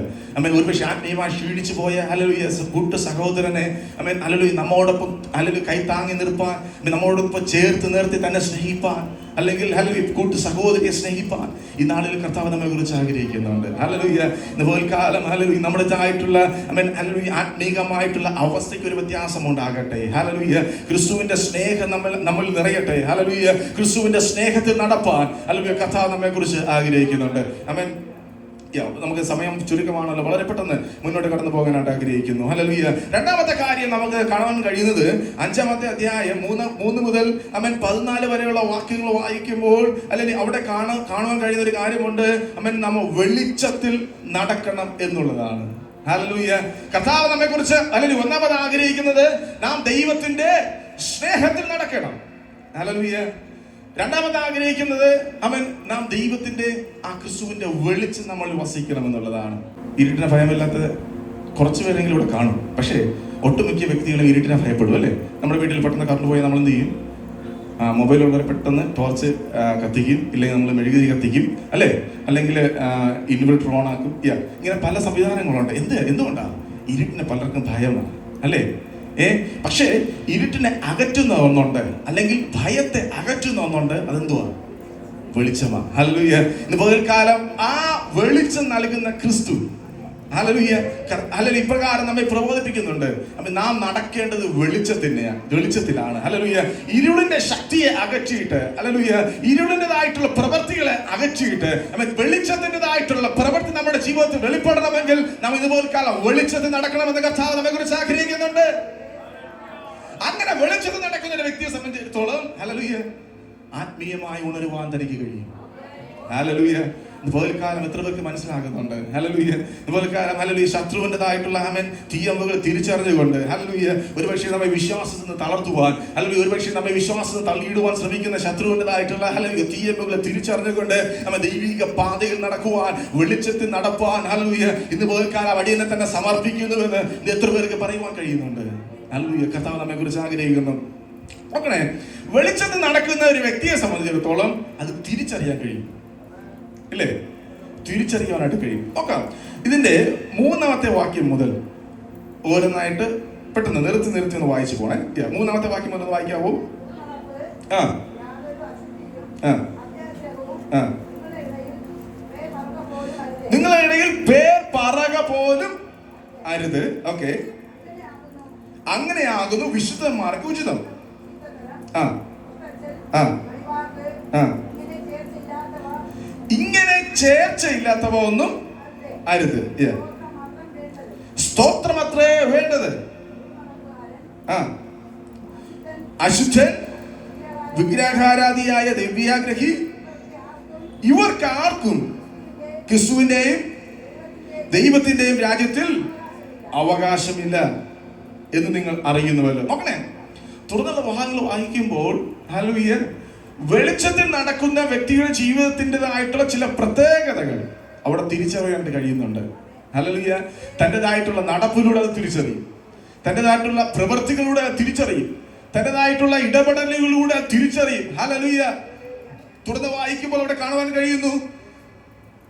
ഒരുപക്ഷെ ആത്മീയമായി ക്ഷീണിച്ചു പോയ ഹല്ലേലൂയ കൂട്ടു സഹോദരനെ ഹല്ലേലൂയ നമ്മോടൊപ്പം ഹല്ലേലൂയ കൈ താങ്ങി നിർപ്പാൻ, നമ്മോടൊപ്പം ചേർത്ത് നിർത്തി തന്നെ സ്നേഹിപ്പാൻ, അല്ലെങ്കിൽ ഹല്ലേലൂയ കൂട്ടു സഹോദരിയെ സ്നേഹിപ്പാൻ ഈ നാളിൽ കർത്താവ് നമ്മെ കുറിച്ച് ആഗ്രഹിക്കുന്നുണ്ട്. ഹല്ലേലൂയ. ഇന്നുപോൽക്കാലം ഹല്ലേലൂയ നമ്മുടേതായിട്ടുള്ള ഹല്ലേലൂയ ആത്മീകമായിട്ടുള്ള അവസ്ഥയ്ക്ക് ഒരു വ്യത്യാസം ഉണ്ടാകട്ടെ. ഹല്ലേലൂയ. ക്രിസ്തുവിന്റെ സ്നേഹം നമ്മൾ നിറയട്ടെ. ഹല്ലേലൂയ. ക്രിസ്തുവിന്റെ സ്നേഹത്തിൽ നടപ്പാൻ ഹല്ലേലൂയ കർത്താവ് നമ്മെ കുറിച്ച് ആഗ്രഹിക്കുന്നുണ്ട്. ആമേൻ. നമുക്ക് സമയം ചുരുക്കമാണല്ലോ, വളരെ പെട്ടെന്ന് മുന്നോട്ട് കടന്നു പോകാനായിട്ട് ആഗ്രഹിക്കുന്നു. ഹല്ലേലൂയ. 2-ാമത്തെ കാര്യം നമുക്ക് കാണാൻ കഴിയുന്നത് 5-ാമത്തെ അധ്യായം 3 മുതൽ 14 വരെയുള്ള വാക്യങ്ങൾ വായിക്കുമ്പോൾ അല്ലെങ്കിൽ അവിടെ കാണുവാൻ കഴിയുന്ന ഒരു കാര്യമുണ്ട്, നമ്മൾ വെളിച്ചത്തിൽ നടക്കണം എന്നുള്ളതാണ്. ഹല്ലേലൂയ. കർത്താവ് നമ്മെ കുറിച്ച് അല്ലെങ്കിൽ 1-ാമത് ആഗ്രഹിക്കുന്നത് നാം ദൈവത്തിന്റെ സ്നേഹത്തിൽ നടക്കണം. ഹല്ലേലൂയ. 2-ാമത് ആഗ്രഹിക്കുന്നത് നാം ദൈവത്തിന്റെ ആ ക്രിസ്തുവിന്റെ വെളിച്ചം നമ്മൾ വസിക്കണം എന്നുള്ളതാണ്. ഇരുട്ടിനെ ഭയമില്ലാത്ത കുറച്ച് പേരെങ്കിലും ഇവിടെ കാണും, പക്ഷേ ഒട്ടുമിക്ക വ്യക്തികളും ഇരുട്ടിനെ ഭയപ്പെടും അല്ലേ? നമ്മുടെ വീട്ടിൽ പെട്ടെന്ന് കറണ്ട് പോയാൽ നമ്മൾ എന്ത് ചെയ്യും? മൊബൈലുള്ളവരെ പെട്ടെന്ന് ടോർച്ച് കത്തിക്കും, ഇല്ലെങ്കിൽ നമ്മൾ മെഴുകുതിരി കത്തിക്കും അല്ലേ? അല്ലെങ്കിൽ ഇൻവെർട്ടർ ഓൺ ആക്കും. ഇങ്ങനെ പല സംവിധാനങ്ങളുണ്ട്. എന്തുകൊണ്ടാണ്? ഇരുട്ടിനെ പലർക്കും ഭയമാണ് അല്ലേ? പക്ഷേ ഇരുട്ടിനെ അകറ്റുന്ന ഒന്നുണ്ട്, അല്ലെങ്കിൽ ഭയത്തെ അകറ്റുന്ന ഒന്നുണ്ട്. അതെന്തുവാ? വെളിച്ചമാണ്. ഹല്ലേലൂയ. ഇന്ന് പകൽക്കാലം ആ വെളിച്ചം നൽകുന്ന ക്രിസ്തു ഹല്ലേലൂയ. ഹല്ലേലൂയ. ഇപ്രകാരം നമ്മെ പ്രബോധിപ്പിക്കുന്നുണ്ട്. നാം നടക്കേണ്ടത് വെളിച്ചത്തിലാണ്. ഹല്ലേലൂയ. ഇരുളിന്റെ ശക്തിയെ അകറ്റിയിട്ട്, ഹല്ലേലൂയ, ഇരുളിൻ്റെതായിട്ടുള്ള പ്രവൃത്തികളെ അകറ്റിയിട്ട് വെളിച്ചത്തിൻ്റെതായിട്ടുള്ള പ്രവൃത്തി നമ്മുടെ ജീവിതത്തിൽ വെളിപ്പെടണമെങ്കിൽ നാം ഇതുപോലെ കാലം വെളിച്ചത്തിൽ നടക്കണമെന്ന് കർത്താവ് നമ്മെ കുറിച്ച് ആഗ്രഹിക്കുന്നുണ്ട്. അങ്ങനെ വെളിച്ചത്തിൽ നടക്കുന്ന ഒരു വ്യക്തിയെ സംബന്ധിച്ചിടത്തോളം ഹല്ലേലൂയ ആത്മീയമായി ഉണരുവാൻ തനിക്ക് കഴിയും. ഹല്ലേലൂയ. ഇതുപോലെ കാലം എത്ര പേർക്ക് മനസ്സിലാകുന്നുണ്ട്? ഹല്ലേലൂയ. ഇതുപോലെ കാലം ഹല്ലേലൂയ ശത്രുവിൻ്റെതായിട്ടുള്ള തീയമ്പുകൾ തിരിച്ചറിഞ്ഞുകൊണ്ട് ഹല്ലേലൂയ ഒരുപക്ഷെ നമ്മെ വിശ്വാസത്തിൽ നിന്ന് തളർത്തുവാൻ, ഹല്ലേലൂയ ഒരുപക്ഷെ നമ്മെ വിശ്വാസത്തിൽ തള്ളിയിടുവാൻ ശ്രമിക്കുന്ന ശത്രുവിൻ്റെതായിട്ടുള്ള ഹല്ലേലൂയ തീയമ്പുകളെ തിരിച്ചറിഞ്ഞുകൊണ്ട് നമ്മെ ദൈവിക പാതയിൽ നടക്കുവാൻ, വെളിച്ചത്തിൽ നടപ്പാൻ ഹല്ലേലൂയ ഇതുപോലെ കാലം അടിയനെ തന്നെ സമർപ്പിക്കുന്നുവെന്ന് എത്ര പേർക്ക് പറയുവാൻ കഴിയുന്നുണ്ട്? ഹല്ലേലൂയ. കർത്താവ് നമ്മെ കുറിച്ച് ആഗ്രഹിക്കുന്നു. നോക്കണേ, വെളിച്ചത്തിൽ നടക്കുന്ന ഒരു വ്യക്തിയെ സംബന്ധിച്ചിടത്തോളം അത് തിരിച്ചറിയാൻ കഴിയും, ഇല്ലേ? തിരിച്ചറിയാനായിട്ട് കഴിയും. നോക്കാം, ഇതിന്റെ 3-ാമത്തെ വാക്യം മുതൽ ഓരോന്നായിട്ട് പെട്ടെന്ന് നിർത്തി ഒന്ന് വായിച്ചു പോണേ. 3-ാമത്തെ വാക്യം മുതൽ വായിക്കാവോ? നിങ്ങളുടെ ഇടയിൽ പേർ പറക പോലും അരുത്. ഓക്കെ, അങ്ങനെയാകുന്നു വിശുദ്ധന്മാർക്ക് ഉചിതം. ഇങ്ങനെ ചേർച്ചയില്ലാത്തവ ഒന്നും അരുത്. സ്തോത്രമത്രേ വേണ്ടത്. അശുദ്ധൻ, വിഗ്രഹാരാധിയായ ദിവ്യാഗ്രഹി, ഇവർക്ക് ആർക്കും ക്രിസ്തുവിന്റെയും ദൈവത്തിന്റെയും രാജ്യത്തിൽ അവകാശമില്ല എന്ന് നിങ്ങൾ അറിയുന്നുവല്ലോ. നോക്കണേ, തുടർന്നുള്ള വാഹനങ്ങൾ വായിക്കുമ്പോൾ ഹല്ലേലൂയ വെളിച്ചത്തിൽ നടക്കുന്ന വ്യക്തിയുടെ ജീവിതത്തിൻ്റെതായിട്ടുള്ള ചില പ്രത്യേകതകൾ അവിടെ തിരിച്ചറിയാനായിട്ട് കഴിയുന്നുണ്ട്. ഹല്ലേലൂയ. തൻ്റെതായിട്ടുള്ള നടപ്പിലൂടെ അത് തിരിച്ചറിയും, തൻ്റെതായിട്ടുള്ള പ്രവൃത്തികളിലൂടെ തിരിച്ചറിയും, തൻ്റെതായിട്ടുള്ള ഇടപെടലുകളിലൂടെ തിരിച്ചറിയും. ഹല്ലേലൂയ. തുടർന്ന് വായിക്കുമ്പോൾ അവിടെ കാണുവാൻ കഴിയുന്നു,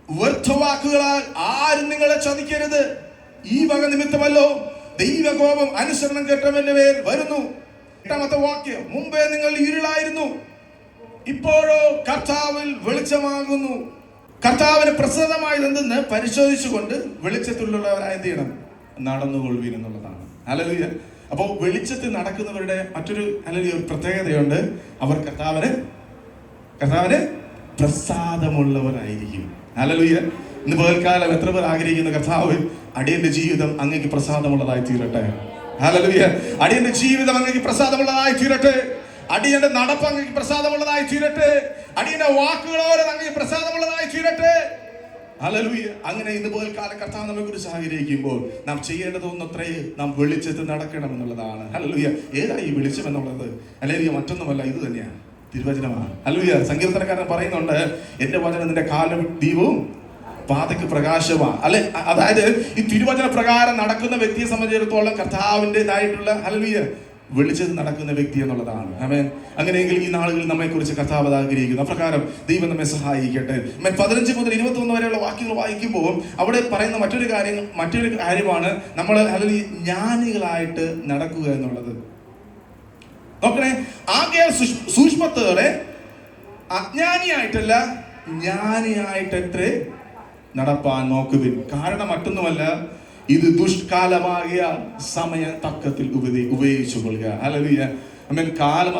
വ്യർത്ഥവാക്കുകളാൽ ആരും നിങ്ങളെ ചതിക്കരുത്, ഈ വക നിമിത്തമല്ലോ ദൈവകോപം അനുസരണം കേട്ടവന്റെ മേൽ വരുന്നു. 8-ാമത്തെ വാക്യം, മുമ്പേ നിങ്ങൾ ഇരുളായിരുന്നു, ഇപ്പോഴോ കർത്താവിൽ വെളിച്ചമാകുന്നു. കർത്താവിന് പ്രസാദമായത് എന്തെന്ന് പരിശോധിച്ചുകൊണ്ട് വെളിച്ചത്തിലുള്ളവരായി എന്ത് ചെയ്യണം? നടന്നുകൊള്ളുവീൻ എന്നുള്ളതാണ്. ഹല്ലേലൂയ. അപ്പോൾ വെളിച്ചത്തിൽ നടക്കുന്നവരുടെ മറ്റൊരു ഹല്ലേലൂയ ഒരു പ്രത്യേകതയുണ്ട്. അവർ കർത്താവിന് പ്രസാദമുള്ളവരായിരിക്കും. ഹല്ലേലൂയ. ഇന്ന് പകൽക്കാലം എത്ര പേർ ആഗ്രഹിക്കുന്ന കർത്താവ് അടിയന്റെ ജീവിതം അങ്ങേക്ക് പ്രസാദമുള്ളതായി തീരട്ടെ. ഹല്ലേലൂയ. അടിയന്റെ ജീവിതം അങ്ങേക്ക് പ്രസാദമുള്ളതായി തീരട്ടെ. അടിയന്റെ നടപ്പ് അങ്ങേക്ക് പ്രസാദമുള്ളതായി തീരട്ടെ. അടിയന്റെ വാക്കുകളോടെ അങ്ങേക്ക് പ്രസാദമുള്ളതായി തീരട്ടെ. ഹല്ലേലൂയ. അങ്ങനെ ഇതുപോലെ കാലകർത്താവ് നമ്മെ കുറിച്ച് ആഗ്രഹിക്കുമ്പോൾ നാം ചെയ്യേണ്ടതൊന്നത്രേ, നാം വെളിച്ചത്തിൽ നടക്കണം എന്നുള്ളതാണ്. ഹല്ലേലൂയ. ഏതാ ഈ വെളിച്ചം എന്നുള്ളത്? ഹല്ലേലൂയ, മറ്റൊന്നുമല്ല, ഇത് തന്നെയാണ്, തിരുവചനമാണ്. ഹല്ലേലൂയ. സങ്കീർത്തനക്കാരൻ പറയുന്നുണ്ട്, എന്റെ വചനം നിന്റെ കാലം ദീപവും പാതയ്ക്ക് പ്രകാശമാണ്. അല്ലെ, അതായത് ഈ തിരുവചന പ്രകാരം നടക്കുന്ന വ്യക്തിയെ സംബന്ധിച്ചിടത്തോളം കർത്താവിൻ്റെതായിട്ടുള്ള ഹല്ലേലൂയ വെളിച്ചത്തിൽ നടക്കുന്ന വ്യക്തി എന്നുള്ളതാണ്. ആമേൻ. അങ്ങനെയെങ്കിൽ ഈ നാളുകളിൽ നമ്മെ കുറിച്ച് കർത്താവ് ആഗ്രഹിക്കുന്നു. അപ്രകാരം ദൈവം നമ്മെ സഹായിക്കട്ടെ. 15 മുതൽ 21 വരെയുള്ള വാക്യങ്ങൾ വായിക്കുമ്പോൾ അവിടെ പറയുന്ന മറ്റൊരു കാര്യമാണ് നമ്മൾ ഹല്ലേലൂയ ജ്ഞാനികളായിട്ട് നടക്കുക എന്നുള്ളത്. നോക്കണേ, ആകെ സൂക്ഷ്മത്തോടെ അജ്ഞാനിയായിട്ടല്ല ജ്ഞാനിയായിട്ടത്രേ നടപ്പാൻ നോക്കുവിൻ. കാരണം മറ്റൊന്നുമല്ല, ഇത് ദുഷ്കാലമാകിയ സമയ തക്കത്തിൽ ഉപയോഗിച്ചു കൊള്ളുക. ഹല്ലേലൂയ. ആമേൻ. കാലം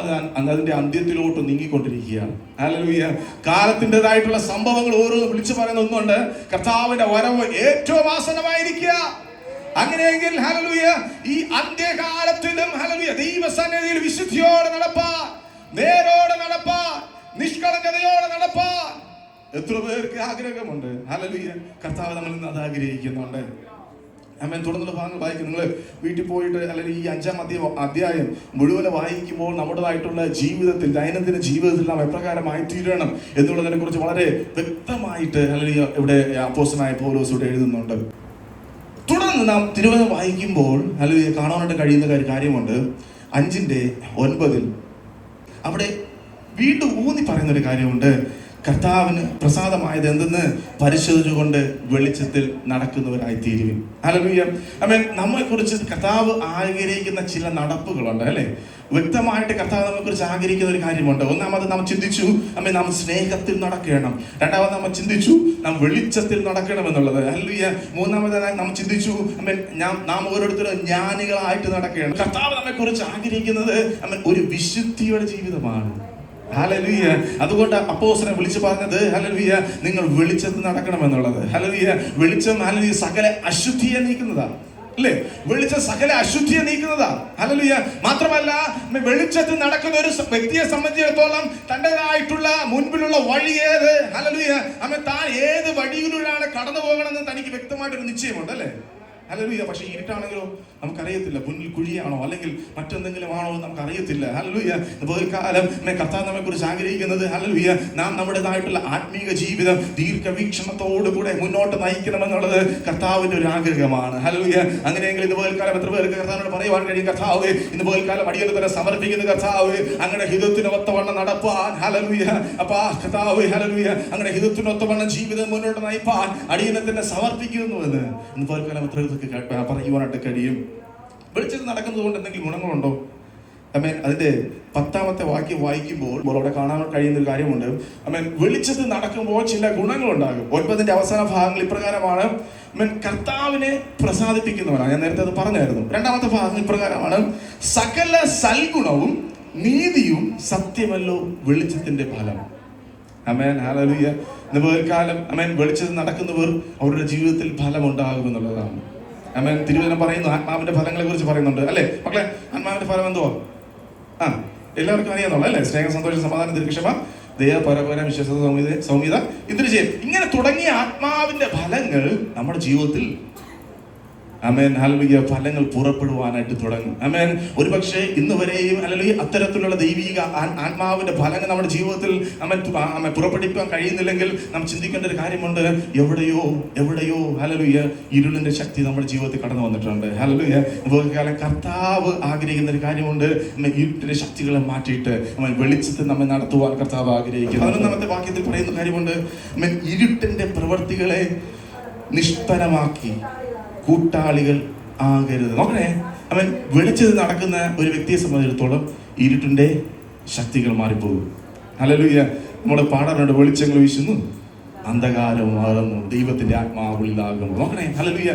അതിന്റെ അന്ത്യത്തിലോട്ട് നീങ്ങിക്കൊണ്ടിരിക്കുകയാണ്. ഹല്ലേലൂയ. കാലത്തിൻ്റെതായിട്ടുള്ള സംഭവങ്ങൾ ഓരോന്നും വിളിച്ചു പറയുന്ന ഒന്നുണ്ട്, കർത്താവിന്റെ വരവ് ഏറ്റവും ആസന്നമായിരിക്കുക. അങ്ങനെയെങ്കിൽ ഹല്ലേലൂയ ഈ അന്ത്യകാലത്തിലും ഹല്ലേലൂയ ദൈവസന്നിധിയിൽ വിശുദ്ധിയോടെ നടപ്പാ, നേരോടെ നടപ്പാ, നിഷ്കളങ്കതയോടെ നടപ്പാ എത്ര പേർക്ക് ആഗ്രഹമുണ്ട്? ഹല്ലേലൂയ. കർത്താവ് നമ്മളിൽ നിന്ന് അത് ആഗ്രഹിക്കുന്നുണ്ട്. ആമേൻ. തുടർന്നുള്ള ഭാഗങ്ങൾ വായിക്കും. നിങ്ങൾ വീട്ടിൽ പോയിട്ട് അല്ലെങ്കിൽ ഈ 5-ാം അധ്യായം മുഴുവൻ വായിക്കുമ്പോൾ നമ്മുടേതായിട്ടുള്ള ജീവിതത്തിൽ, ദൈനംദിന ജീവിതത്തിൽ നാം എപ്രകാരമായി തീരണം എന്നുള്ളതിനെ കുറിച്ച് വളരെ വ്യക്തമായിട്ട് ഹല്ലേലൂയ ഇവിടെ അപ്പോസ്തലനായ പൗലോസ് ഇവിടെ എഴുതുന്നുണ്ട്. തുടർന്ന് നാം തിരുവചനം വായിക്കുമ്പോൾ ഹല്ലേലൂയ കാണാനായിട്ട് കഴിയുന്ന കാര്യമുണ്ട്. 5:9 അവിടെ വീണ്ടും ഊന്നി പറയുന്നൊരു കാര്യമുണ്ട്. കർത്താവിന് പ്രസാദമായത് എന്തെന്ന് പരിശോധിച്ചുകൊണ്ട് വെളിച്ചത്തിൽ നടക്കുന്നവരായി തീരുവിൻ. ഹല്ലേലൂയ. ആമേൻ. നമ്മളെക്കുറിച്ച് കർത്താവ് ആഗ്രഹിക്കുന്ന ചില നടപ്പുകളുണ്ട് അല്ലേ? വ്യക്തമായിട്ട് കർത്താവ് നമ്മെക്കുറിച്ച് ആഗ്രഹിക്കുന്ന ഒരു കാര്യമുണ്ട്. ഒന്നാമത് നാം ചിന്തിച്ചു നാം സ്നേഹത്തിൽ നടക്കണം. രണ്ടാമത് നമ്മൾ ചിന്തിച്ചു നാം വെളിച്ചത്തിൽ നടക്കണം എന്നുള്ളത്. ഹല്ലേലൂയ. മൂന്നാമതായി നാം ചിന്തിച്ചു നാം ഓരോരുത്തരും ജ്ഞാനികളായിട്ട് നടക്കണം. കർത്താവ് നമ്മെക്കുറിച്ച് ആഗ്രഹിക്കുന്നത് ഒരു വിശുദ്ധിയുടെ ജീവിതമാണ്. ഹല്ലേലൂയ. അതുകൊണ്ട് അപ്പോസ്തലൻ വിളിച്ചു പറഞ്ഞത് ഹല്ലേലൂയ നിങ്ങൾ വെളിച്ചത്തിൽ നടക്കണം എന്നുള്ളത്. ഹല്ലേലൂയ. വെളിച്ചം ഹല്ലേലൂയ സകല അശുദ്ധിയെ നീക്കുന്നതാണ് അല്ലേ? വെളിച്ചം സകല അശുദ്ധിയെ നീക്കുന്നതാ. ഹല്ലേലൂയ. മാത്രമല്ല വെളിച്ചത്തിൽ നടക്കുന്ന ഒരു വ്യക്തിയെ സംബന്ധിച്ചിടത്തോളം തൻ്റെതായിട്ടുള്ള മുൻപിലുള്ള വഴി ഏത്, ഹല്ലേലൂയ, താൻ ഏത് വഴിയിലൂടെയാണ് കടന്നു പോകണമെന്ന് തനിക്ക് വ്യക്തമായിട്ടൊരു നിശ്ചയമുണ്ട് അല്ലേ? ഹല്ലേലൂയ. പക്ഷെ ഇരുട്ടാണെങ്കിലോ നമുക്കറിയത്തില്ല, മുന്നിൽ കുഴിയാണോ അല്ലെങ്കിൽ മറ്റെന്തെങ്കിലും ആണോ എന്ന് നമുക്കറിയത്തില്ല. ഹല്ലേലൂയ. കാലം കർത്താവ് നമ്മെ കുറിച്ച് ആഗ്രഹിക്കുന്നത് ഹല്ലേലൂയ നാം നമ്മുടേതായിട്ടുള്ള ആത്മീക ജീവിതം ദീർഘവീക്ഷണത്തോടുകൂടെ മുന്നോട്ട് നയിക്കണമെന്നുള്ളത് കർത്താവിന്റെ ഒരു ആഗ്രഹമാണ്. ഹല്ലേലൂയ. അങ്ങനെയെങ്കിൽ ഇതുപോലെ കാലം എത്ര പേർക്ക് കർത്താവിനോട് പറയുവാൻ കഴിയും, കർത്താവ് ഇതുപോലെ കാലം അടിയന് തന്നെ സമർപ്പിക്കുന്ന കർത്താവ് അങ്ങനെ ഹിതത്തിന് ഒത്തവണ്ണം നടപ്പാൻ, ഹല്ലേലൂയ അപ്പാ കർത്താവ്, ഹല്ലേലൂയ അങ്ങനെ ഹിതത്തിന് ഒത്തവണ്ണം ജീവിതം മുന്നോട്ട് നയിപ്പാൻ അടിയനെ തന്നെ സമർപ്പിക്കുന്നു എന്ന് ഇതുപോലെ കാലം എത്ര പറയുവാനായിട്ട് കഴിയും. വെളിച്ചത്തിൽ നടക്കുന്നത് കൊണ്ട് എന്തെങ്കിലും ഗുണങ്ങളുണ്ടോ? അതിന്റെ 10ാമത്തെ വാക്യം വായിക്കുമ്പോൾ അവിടെ കാണാൻ കഴിയുന്ന ഒരു കാര്യമുണ്ട്. വെളിച്ചത്തിൽ നടക്കുമ്പോൾ ചില ഗുണങ്ങളുണ്ടാകും. 9ന്റെ അവസാന ഭാഗങ്ങൾ ഇപ്രകാരമാണ്, കർത്താവിനെ പ്രസാദിപ്പിക്കുന്നവരാണ്. ഞാൻ നേരത്തെ അത് പറഞ്ഞായിരുന്നു. 2ാമത്തെ ഭാഗം ഇപ്രകാരമാണ്, സകല സൽഗുണവും നീതിയും സത്യമല്ലോ വെളിച്ചത്തിന്റെ ഫലം. ആമേൻ. ഹല്ലേലൂയ. കാലം വെളിച്ചത്തിൽ നടക്കുന്നവർ അവരുടെ ജീവിതത്തിൽ ഫലം ഉണ്ടാകുമെന്നുള്ളതാണ്. ആമേൻ. തിരുവചനം പറയുന്നു, ആത്മാവിന്റെ ഫലങ്ങളെ കുറിച്ച് പറയുന്നുണ്ട് അല്ലെ മക്കളെ? ആത്മാവിന്റെ ഫലം എന്തുവാ? എല്ലാവർക്കും അറിയാന്നുള്ള അല്ലെ? സ്നേഹം, സന്തോഷം, സമാധാനം, ദീർഘക്ഷമ, ദയ, പരപര, വിശ്വാസ, സൗമ്യത, ഇന്ദ്രിയം, ഇങ്ങനെ തുടങ്ങിയ ആത്മാവിന്റെ ഫലങ്ങൾ നമ്മുടെ ജീവിതത്തിൽ ആമേൻ ഹല്ലേലൂയ ഫലങ്ങൾ പുറപ്പെടുവാനായിട്ട് തുടങ്ങും. ആമേൻ. ഒരുപക്ഷെ ഇന്ന് വരെയും ഹല്ലേലൂയ അത്തരത്തിലുള്ള ദൈവിക ആത്മാവിന്റെ ഫലങ്ങൾ നമ്മുടെ ജീവിതത്തിൽ പുറപ്പെടുവിക്കാൻ കഴിയുന്നില്ലെങ്കിൽ നാം ചിന്തിക്കേണ്ട ഒരു കാര്യമുണ്ട്. എവിടെയോ ഹല്ലേലൂയ ഇരുളിന്റെ ശക്തി നമ്മുടെ ജീവിതത്തിൽ കടന്നു വന്നിട്ടുണ്ട്. ഹല്ലേലൂയ. കാലം കർത്താവ് ആഗ്രഹിക്കുന്ന ഒരു കാര്യമുണ്ട്. ഇരുട്ടിന്റെ ശക്തികളെ മാറ്റിയിട്ട് വെളിച്ചത്തിൽ നമ്മെ നടത്തുവാൻ കർത്താവ് ആഗ്രഹിക്കുന്നു. 11ാമത്തെ വാക്യത്തിൽ പറയുന്ന കാര്യമുണ്ട്, ഇരുട്ടിന്റെ പ്രവൃത്തികളെ നിഷ്ഫലമാക്കി കൂട്ടാളികൾ ആകരുത്. നോക്കണേ, വെളിച്ചത്തിൽ നടക്കുന്ന ഒരു വ്യക്തിയെ സംബന്ധിച്ചിടത്തോളം ഇരുട്ടിന്റെ ശക്തികൾ മാറിപ്പോകും. ഹല്ലേലൂയ. നമ്മുടെ പാടാറുണ്ട്, വെളിച്ചങ്ങൾ വീശുന്നു അന്ധകാരം മാറുന്നു ദൈവത്തിന്റെ ആത്മാവിലാകുന്നു. നോക്കണേ, ഹല്ലേലൂയ.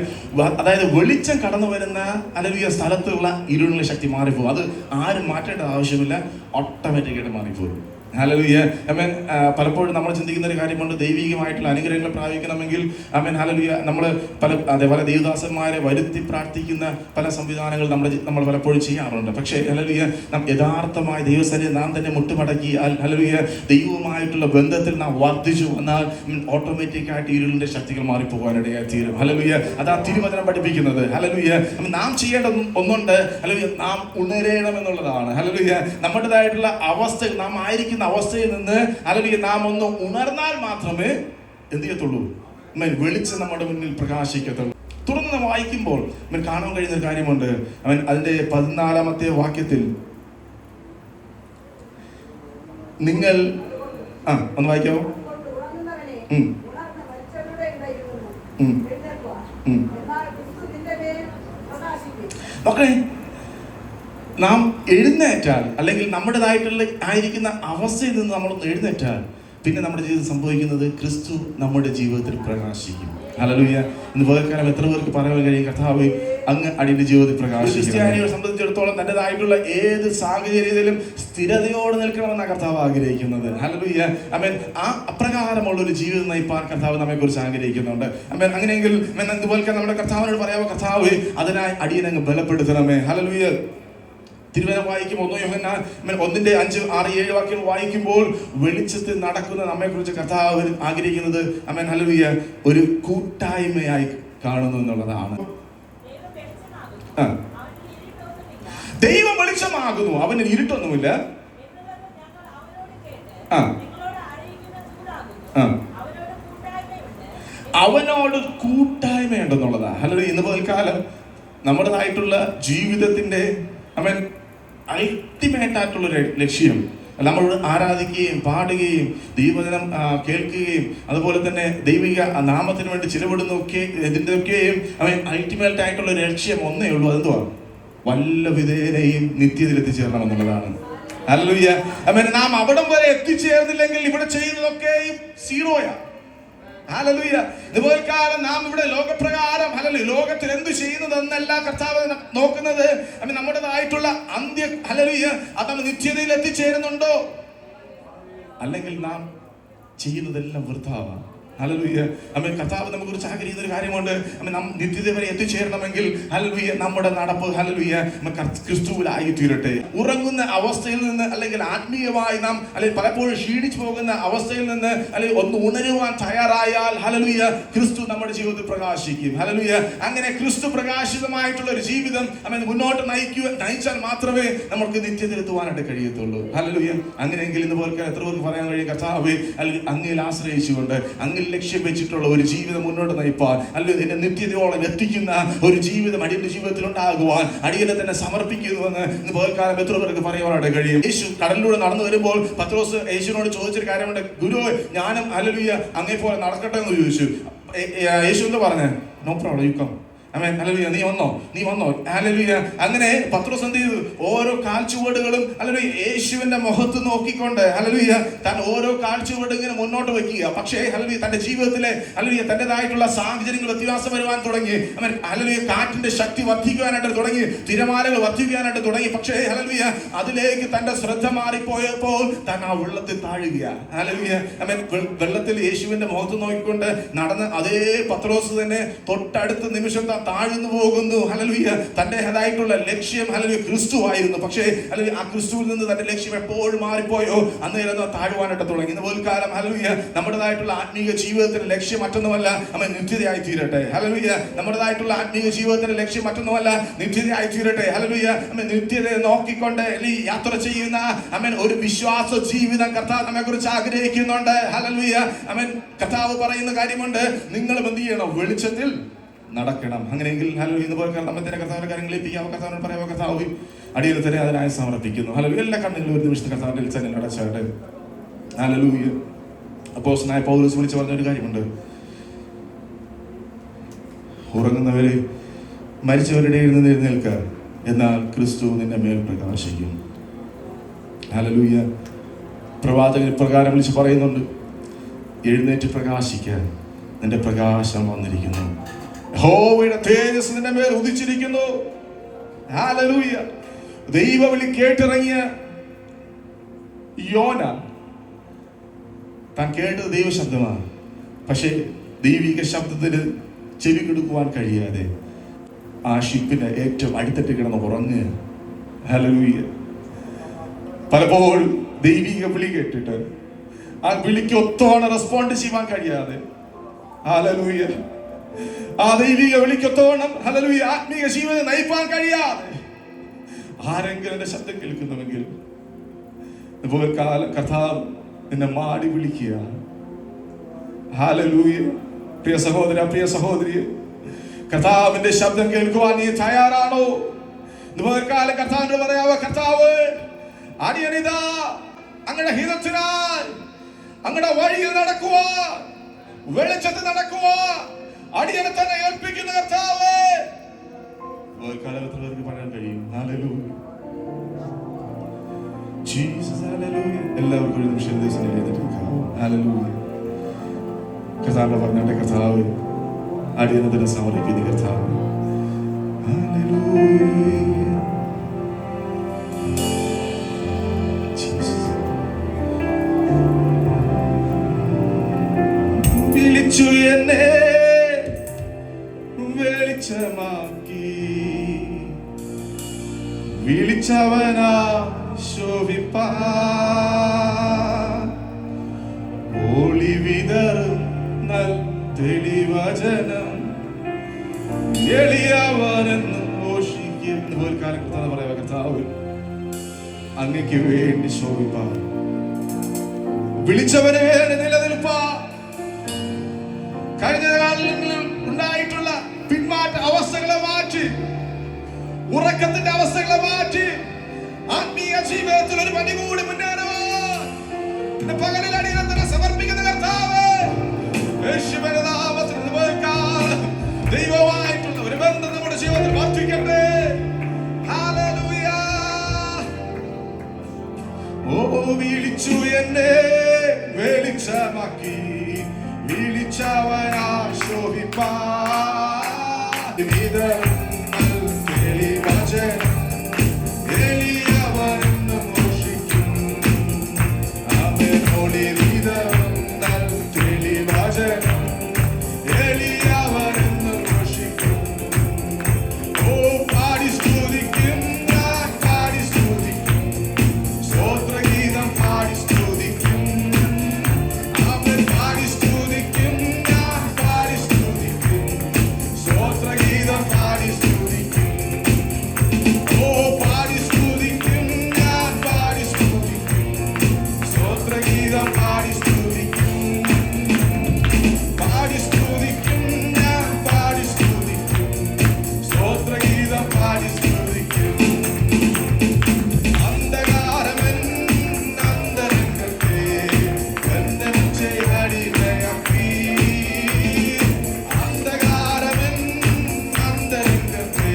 അതായത് വെളിച്ചം കടന്നു വരുന്ന ഹല്ലേലൂയ സ്ഥലത്തുള്ള ഇരുളിന്റെ ശക്തി മാറിപ്പോകും. അത് ആരും മാറ്റേണ്ട ആവശ്യമില്ല, ഓട്ടോമാറ്റിക്കായിട്ട് മാറിപ്പോകും. ഹല്ലേലൂയ. ആമേൻ. പലപ്പോഴും നമ്മൾ ചിന്തിക്കുന്ന ഒരു കാര്യമുണ്ട്, ദൈവികമായിട്ടുള്ള അനുഗ്രഹങ്ങൾ പ്രാപിക്കണമെങ്കിൽ ആമേൻ ഹല്ലേലൂയ നമ്മൾ പല ദേവദാസന്മാരെ വരുത്തി പ്രാർത്ഥിക്കുന്ന പല സംവിധാനങ്ങൾ നമ്മൾ പലപ്പോഴും ചെയ്യാറുണ്ട്. പക്ഷേ ഹല്ലേലൂയ നാം യഥാർത്ഥമായ ദൈവസന്നിധിയിൽ നാം തന്നെ മുട്ടുമടക്കി ഹല്ലേലൂയ ദൈവവുമായിട്ടുള്ള ബന്ധത്തിൽ നാം വർദ്ധിച്ചു വന്നാൽ ഓട്ടോമാറ്റിക്കായിട്ട് ഇരുളിന്റെ ശക്തികൾ മാറിപ്പോകാനിടയായി തീരും. ഹല്ലേലൂയ. അതാ തിരുവചനം പഠിപ്പിക്കുന്നത്. ഹല്ലേലൂയ. നാം ചെയ്യേണ്ട ഒന്നുണ്ട്. ഹല്ലേലൂയ നാം ഉണരണം എന്നുള്ളതാണ്. ഹല്ലേലൂയ. നമ്മുടേതായിട്ടുള്ള അവസ്ഥ, നാം ആയിരിക്കുന്ന അവസ്ഥയിൽ നിന്ന് ഹല്ലേലൂയ നാം ഒന്ന് ഉണർന്നാൽ മാത്രമേ എന്ത് ചെയ്യത്തുള്ളൂ, വെളിച്ചം നമ്മുടെ മുന്നിൽ പ്രകാശിക്കത്തുള്ളൂ. തുടർന്ന് വായിക്കുമ്പോൾ കാണാൻ കഴിയുന്ന ഒരു കാര്യമുണ്ട്. അതിന്റെ 14ാമത്തെ വാക്യത്തിൽ നിങ്ങൾ ഒന്ന് വായിക്കാമോ? നോക്കണേ, നാം എഴുന്നേറ്റാൽ അല്ലെങ്കിൽ നമ്മുടേതായിട്ടുള്ള ആയിരിക്കുന്ന അവസ്ഥയിൽ നിന്ന് നമ്മളൊന്ന് എഴുന്നേറ്റാൽ പിന്നെ നമ്മുടെ ജീവിതത്തിൽ സംഭവിക്കുന്നത് ക്രിസ്തു നമ്മുടെ ജീവിതത്തിൽ പ്രകാശിക്കും. ഹല്ലേലൂയ. ഇന്ന് വേർക്കാലം എത്ര പേർക്ക് പറയാൻ കഴിയും, കർത്താവ് അങ്ങ് അടിയുടെ ജീവിതത്തിൽ പ്രകാശിക്കും. ക്രിസ്ത്യാനിയെ സംബന്ധിച്ചിടത്തോളം തൻ്റെതായിട്ടുള്ള ഏത് സാഹചര്യത്തിലും സ്ഥിരതയോടെ നിൽക്കണമെന്നാണ് കർത്താവ് ആഗ്രഹിക്കുന്നത്. ഹല്ലേലൂയ. ആമേൻ. ആ അപ്രകാരമുള്ള ഒരു ജീവിതം നയിപ്പാൻ കർത്താവ് നമ്മെ കുറിച്ച് ആഗ്രഹിക്കുന്നുണ്ട്. ആമേൻ. അങ്ങനെയെങ്കിൽ ഇതുപോലെ നമ്മുടെ കർത്താവിനോട് പറയാമോ, കർത്താവ് അതിനായി അടിയനങ്ങ് ബലപ്പെടുത്തണമേ. ഹല്ലേലൂയ. തിരുവചനം വായിക്കുമ്പോൾ 1 യോഹന്നാൻ 1:5-6-7 വാക്യം വായിക്കുമ്പോൾ വെളിച്ചത്തിൽ നടക്കുന്ന നമ്മെ കുറിച്ച് കർത്താവ് ആഗ്രഹിക്കുന്നത് ആമേൻ ഹല്ലേലൂയ ഒരു കൂട്ടായ്മയായി കാണുന്നു എന്നുള്ളതാണ്. ദൈവം വെളിച്ചമാകുന്നു, അവന് ഇരുട്ടൊന്നുമില്ല. അവനോട് കൂട്ടായ്മയുണ്ടെന്നുള്ളതാണ്. ഹല്ലേലൂയ. ഇന്ന് പകൽക്കാലം നമ്മുടേതായിട്ടുള്ള ജീവിതത്തിന്റെ അൾട്ടിമേറ്റ് ആയിട്ടുള്ളൊരു ലക്ഷ്യം നമ്മൾ ആരാധിക്കുകയും പാടുകയും ദൈവവചനം കേൾക്കുകയും അതുപോലെ തന്നെ ദൈവിക നാമത്തിന് വേണ്ടി ചിലവിടുന്നൊക്കെ ഇതിൻ്റെയൊക്കെയും അൾട്ടിമേറ്റ് ആയിട്ടുള്ള ഒരു ലക്ഷ്യം ഒന്നേ ഉള്ളൂ. അതെന്തുവാ? വല്ല വിധേനയും നിത്യതയിൽ എത്തിച്ചേരണം എന്നുള്ളതാണ്. ഹല്ലേലൂയ. ആമേൻ. നാം അവിടം വരെ എത്തിച്ചേർന്നില്ലെങ്കിൽ ഇവിടെ ചെയ്യുന്നതൊക്കെയും സീറോയാ. ഹല്ലേലൂയ. ഇതുപോലെ കാലം നാം ഇവിടെ ലോകപ്രകാരം ഹല്ലേലൂയ ലോകത്തിൽ എന്ത് ചെയ്യുന്നതെന്നല്ല കർത്താവ് നോക്കുന്നത്. നമ്മുടേതായിട്ടുള്ള അന്ത്യ ഹല്ലേലൂയ അത് നമ്മൾ നിത്യതയിൽ എത്തിച്ചേരുന്നുണ്ടോ, അല്ലെങ്കിൽ നാം ചെയ്യുന്നതെല്ലാം വൃഥാവാണ്. ഹല്ലേലൂയ. ആമേൻ. കർത്താവ് നമുക്ക് കുറിച്ച് ആഗ്രഹിക്കുന്ന ഒരു കാര്യമുണ്ട്. നാം നിത്യത വരെ എത്തിച്ചേരണമെങ്കിൽ ഹല്ലേലൂയ നമ്മുടെ നടപ്പ് ഹല്ലേലൂയ ക്രിസ്തുവിലായി തീരട്ടെ. ഉറങ്ങുന്ന അവസ്ഥയിൽ നിന്ന് അല്ലെങ്കിൽ ആത്മീയമായി നാം അല്ലെങ്കിൽ പലപ്പോഴും ക്ഷീണിച്ചു പോകുന്ന അവസ്ഥയിൽ നിന്ന് അല്ലെങ്കിൽ ഒന്ന് ഉണരുവാൻ തയ്യാറായാൽ ഹല്ലേലൂയ ക്രിസ്തു നമ്മുടെ ജീവിതത്തിൽ പ്രകാശിക്കും. ഹല്ലേലൂയ. അങ്ങനെ ക്രിസ്തു പ്രകാശിതമായിട്ടുള്ള ഒരു ജീവിതം മുന്നോട്ട് നയിച്ചാൽ മാത്രമേ നമുക്ക് നിത്യതയിലെത്തുവാനായിട്ട് കഴിയത്തുള്ളൂ. ഹല്ലേലൂയ. അങ്ങനെയെങ്കിൽ ഇന്ന് പോലെ എത്ര പേർക്ക് പറയാൻ കഴിയും, കർത്താവേ അല്ലെങ്കിൽ അങ്ങയിൽ ആശ്രയിച്ചുകൊണ്ട് അങ്ങ് ലക്ഷ്യം വെച്ചിട്ടുള്ള ഒരു ജീവിതം മുന്നോട്ട് നയിപ്പാൻ അല്ലെങ്കിൽ എന്നെ നിത്യതയോളം എത്തിക്കുന്ന ഒരു ജീവിതം അടിയന്റെ ജീവിതത്തിൽ ഉണ്ടാകുവാൻ അടിയനെ തന്നെ സമർപ്പിക്കുന്നുവെന്ന് ഇന്ന് പകൽക്കാലം എത്ര പേർക്ക് പറയുവാനായിട്ട് കഴിയും. യേശു കടലിലൂടെ നടന്നു വരുമ്പോൾ പത്രോസ് യേശുവിനോട് ചോദിച്ചൊരു കാര്യമുണ്ട്, ഗുരു ഞാനും ഹല്ലേലൂയ അങ്ങേ പോലെ നടക്കട്ടെ എന്ന് ചോദിച്ചു. യേശു എന്താ പറഞ്ഞേ? No problem, you come. ആമേൻ. ഹല്ലേലൂയ. നീ വന്നോ. ഹല്ലേലൂയ. അങ്ങനെ പത്രോസ് എന്ത് ചെയ്തു? ഓരോ കാൽച്ചുവടുകളും ഹല്ലേലൂയ യേശുവിന്റെ മുഖത്ത് നോക്കിക്കൊണ്ട് ഹല്ലേലൂയ താൻ ഓരോ കാൽച്ചുവട് ഇങ്ങനെ മുന്നോട്ട് വെക്കുക. പക്ഷേ ഹല്ലേലൂയ തന്റെ ജീവിതത്തിലെ ഹല്ലേലൂയ തന്റേതായിട്ടുള്ള സാഹചര്യങ്ങൾ വ്യത്യാസം വരുവാൻ തുടങ്ങി. ആമേൻ. ഹല്ലേലൂയ കാറ്റിന്റെ ശക്തി വർദ്ധിക്കുവാനായിട്ട് തുടങ്ങി, തിരമാലകൾ വർദ്ധിക്കുവാനായിട്ട് തുടങ്ങി. പക്ഷേ ഹല്ലേലൂയ അതിലേക്ക് തന്റെ ശ്രദ്ധ മാറിപ്പോയപ്പോൾ താൻ ആ വെള്ളത്തിൽ താഴുകയാണ്. ഹല്ലേലൂയ. ആമേൻ. വെള്ളത്തിൽ യേശുവിന്റെ മുഖത്ത് നോക്കിക്കൊണ്ട് നടന്ന് അതേ പത്രോസ് തന്നെ തൊട്ടടുത്ത നിമിഷം താഴ്ന്നു പോകുന്നു. ഹല്ലേലൂയ. തന്റേതായിട്ടുള്ള ലക്ഷ്യം ഹല്ലേലൂയ ക്രിസ്തു ആയിരുന്നു. പക്ഷേ ഹല്ലേലൂയ ആ ക്രിസ്തുവിൽ നിന്ന് തന്റെ ലക്ഷ്യം എപ്പോഴും മാറിപ്പോയോ അന്നേരം താഴുവാനായിട്ട് തുടങ്ങി. ഇന്ന് പോൽക്കാലം ഹല്ലേലൂയ നമ്മുടേതായിട്ടുള്ള ആത്മീയ ജീവിതത്തിന്റെ ലക്ഷ്യം മറ്റൊന്നുമല്ല അവൻ നിത്യതയായി തീരട്ടെ. ഹല്ലേലൂയ. നമ്മുടേതായിട്ടുള്ള ആത്മീയ ജീവിതത്തിന്റെ ലക്ഷ്യം മറ്റൊന്നുമല്ല നിത്യതയായി തീരട്ടെ. ഹല്ലേലൂയ. അവൻ നിത്യതയെ നോക്കിക്കൊണ്ട് യാത്ര ചെയ്യുന്ന അവൻ ഒരു വിശ്വാസ ജീവിതം കർത്താവ് നമ്മെ കുറിച്ച് ആഗ്രഹിക്കുന്നുണ്ട്. ഹല്ലേലൂയ. അവൻ കർത്താവ് പറയുന്ന കാര്യമുണ്ട്, നിങ്ങളും എന്ത് ചെയ്യണം? വെളിച്ചത്തിൽ നടക്കണം. അങ്ങനെയെങ്കിൽ ഹല്ലേലൂയ ഇന്ന് പോലെ നമ്മത്തിന്റെ കർത്താവിന്റെ കാര്യങ്ങൾ ഏൽപ്പിക്കാം. കർത്താവിനോട് പറയാമോ, കർത്താവ് അടിയനെ തന്നെ അതിനായി സമർപ്പിക്കുന്നു. ഹല്ലേലൂയ. എല്ലാ കണ്ണുകളും ഒരു നിമിഷത്തെ കർത്താവിന്റെ ചങ്ങല അടച്ചാട്ടെ. ഹല്ലേലൂയ. അപ്പോസ്തലനായ പൗലോസ് വിളിച്ചു പറഞ്ഞൊരു കാര്യമുണ്ട്, ഉറങ്ങുന്നവരെ മരിച്ചവരുടെ ഇരുന്ന് എഴുന്നേൽക്കുക, എന്നാൽ ക്രിസ്തു നിന്റെ മേൽ പ്രകാശിക്കും. ഹല്ലേലൂയ. പ്രവാചകൻ പ്രകാരം വിളിച്ച് പറയുന്നുണ്ട്, എഴുന്നേറ്റ് പ്രകാശിക്കാൻ നിന്റെ പ്രകാശം വന്നിരിക്കുന്നു, യഹോവയുടെ തേജസ്സ് നിന്റെ മേൽ ഉദിച്ചിരിക്കുന്നു. ഹല്ലേലൂയ. ദൈവവിളി കേട്ടിറങ്ങിയ യോന താൻ കേട്ടത് ദൈവശബ്ദമാണ്. പക്ഷേ ദൈവിക ശബ്ദത്തിന് ചെവി കൊടുക്കുവാൻ കഴിയാതെ ആ ഷിപ്പിന്റെ ഏറ്റവും അടിത്തട്ട് കിടന്ന് ഉറങ്ങുക. ഹല്ലേലൂയ. പലപ്പോഴും ദൈവിക വിളി കേട്ടിട്ട് ആ വിളിക്ക് ഒത്തോണം റെസ്പോണ്ട് ചെയ്യാൻ കഴിയാതെ ഹല്ലേലൂയ ആ ദൈവിക വിളിക്കൊത്തോണം ഹല്ലേലൂയ ആത്മീയ ജീവിതം നയിപ്പാൻ കഴിയാതെ ആരെങ്കിലും എന്റെ ശബ്ദം കേൾക്കുന്നുവെങ്കിൽ ഇതുപോലെ കർത്താവ് നിന്നെ മാടി വിളിക്കുക. ഹല്ലേലൂയ. പ്രിയ സഹോദര, പ്രിയ സഹോദരി, കർത്താവിന്റെ ശബ്ദം കേൾക്കുവാൻ നീ തയ്യാറാണോ? ഇതുപോലെ കർത്താവിനോട് പറയാവോ, കർത്താവ് അടിയനിതാ അങ്ങയുടെ ഹിതത്തിനായി അങ്ങയുടെ വഴിയിൽ നടക്കുവാൻ, വെളിച്ചത്തിൽ നടക്കുവാൻ അടിയനെ തന്നെ ഏൽപ്പിക്കുന്ന കർത്താവേ. കാലഘട്ടത്തിലേക്ക് പറയാൻ കഴിയും. ഹല്ലേലൂയ. ജീസസ്. ഹല്ലേലൂയ. എല്ലാവർക്കും ഒരു നിമിഷം ഹല്ലേലൂയ. കർത്താവ് പറഞ്ഞാട്ടെ, കർത്താവ് അടിയനെ തന്നെ സമർപ്പിക്കുന്ന കർത്താവ്. ഹല്ലേലൂയ. വിളിച്ചു എന്നെ വെളിച്ചമാക്കി, വിളിച്ചവനാ ശോഭിപ്പാൻ, ഒളി വിതറുന്ന തെളിവചനം എളിയവനെന്ന് ഘോഷിക്കുന്ന ഒരു കാലഘട്ടത്താണ് പറയാ, കർത്താവ് അങ്ങയ്ക്ക് വേണ്ടി ശോഭിപ്പാൻ, വിളിച്ചവനെ നിലനിൽപ്പാൻ. കഴിഞ്ഞ കാലങ്ങളിൽ ഉണ്ടായിട്ടുള്ള പിന്മാറ്റ അവസ്ഥകളെ മാറ്റി, ഉറക്കത്തിന്റെ അവസ്ഥകളെ മാറ്റി, ആത്മീയ ജീവിതത്തിൽ ഒരു പടി കൂടി മുന്നേറുവാൻ പകലിൽ അടിയനെ തന്നെ സമർപ്പിക്കുന്ന കർത്താവേ, യേശുവിന്റെ നാമത്തിൽ ദൈവമായിട്ടുള്ള ഒരു ബന്ധം നമ്മുടെ ജീവിതത്തിൽ വർദ്ധിക്കട്ടെ. ഹല്ലേലൂയ. ഓ വിളിച്ചു എന്നെ വെളിച്ചമാക്കി, വിളിച്ചവനാ ശോഭിപ്പാൻ തെളിവചനം എളിയവനെന്നും ഘോഷിക്കും. അവൻ ഒളിവിതം തെളിവചനം എളിയവനെന്നും ഘോഷിക്കും. ഓ പാടി സ്തുതിക്കും, ഞാൻ പാടി സ്തുതിക്കും, സ്തോത്രഗീതം പാടി സ്തുതിക്കും. അവൻ പാടി സ്തുതിക്കും, ഞാൻ പാടി സ്തുതിക്കും, സ്തോത്രഗീതം പാടി സ്തുതിക്കും. ഓ പാടി സ്തുതിക്കും, ഞാൻ പാടി സ്തുതിക്കും, സ്തോത്രഗീതം പാടി സ്തുതിക്കും. പാടി സ്തുതിക്കും, ഞാൻ പാടി സ്തുതിക്കും, സ്തോത്രഗീതം പാടി സ്തുതിക്കും. അന്ധകാരമെൻ അന്തരംഗത്തെ ബന്ധനം ചെയ്തടിമയാക്കി. അന്ധകാരമെൻ അന്തരംഗത്തെ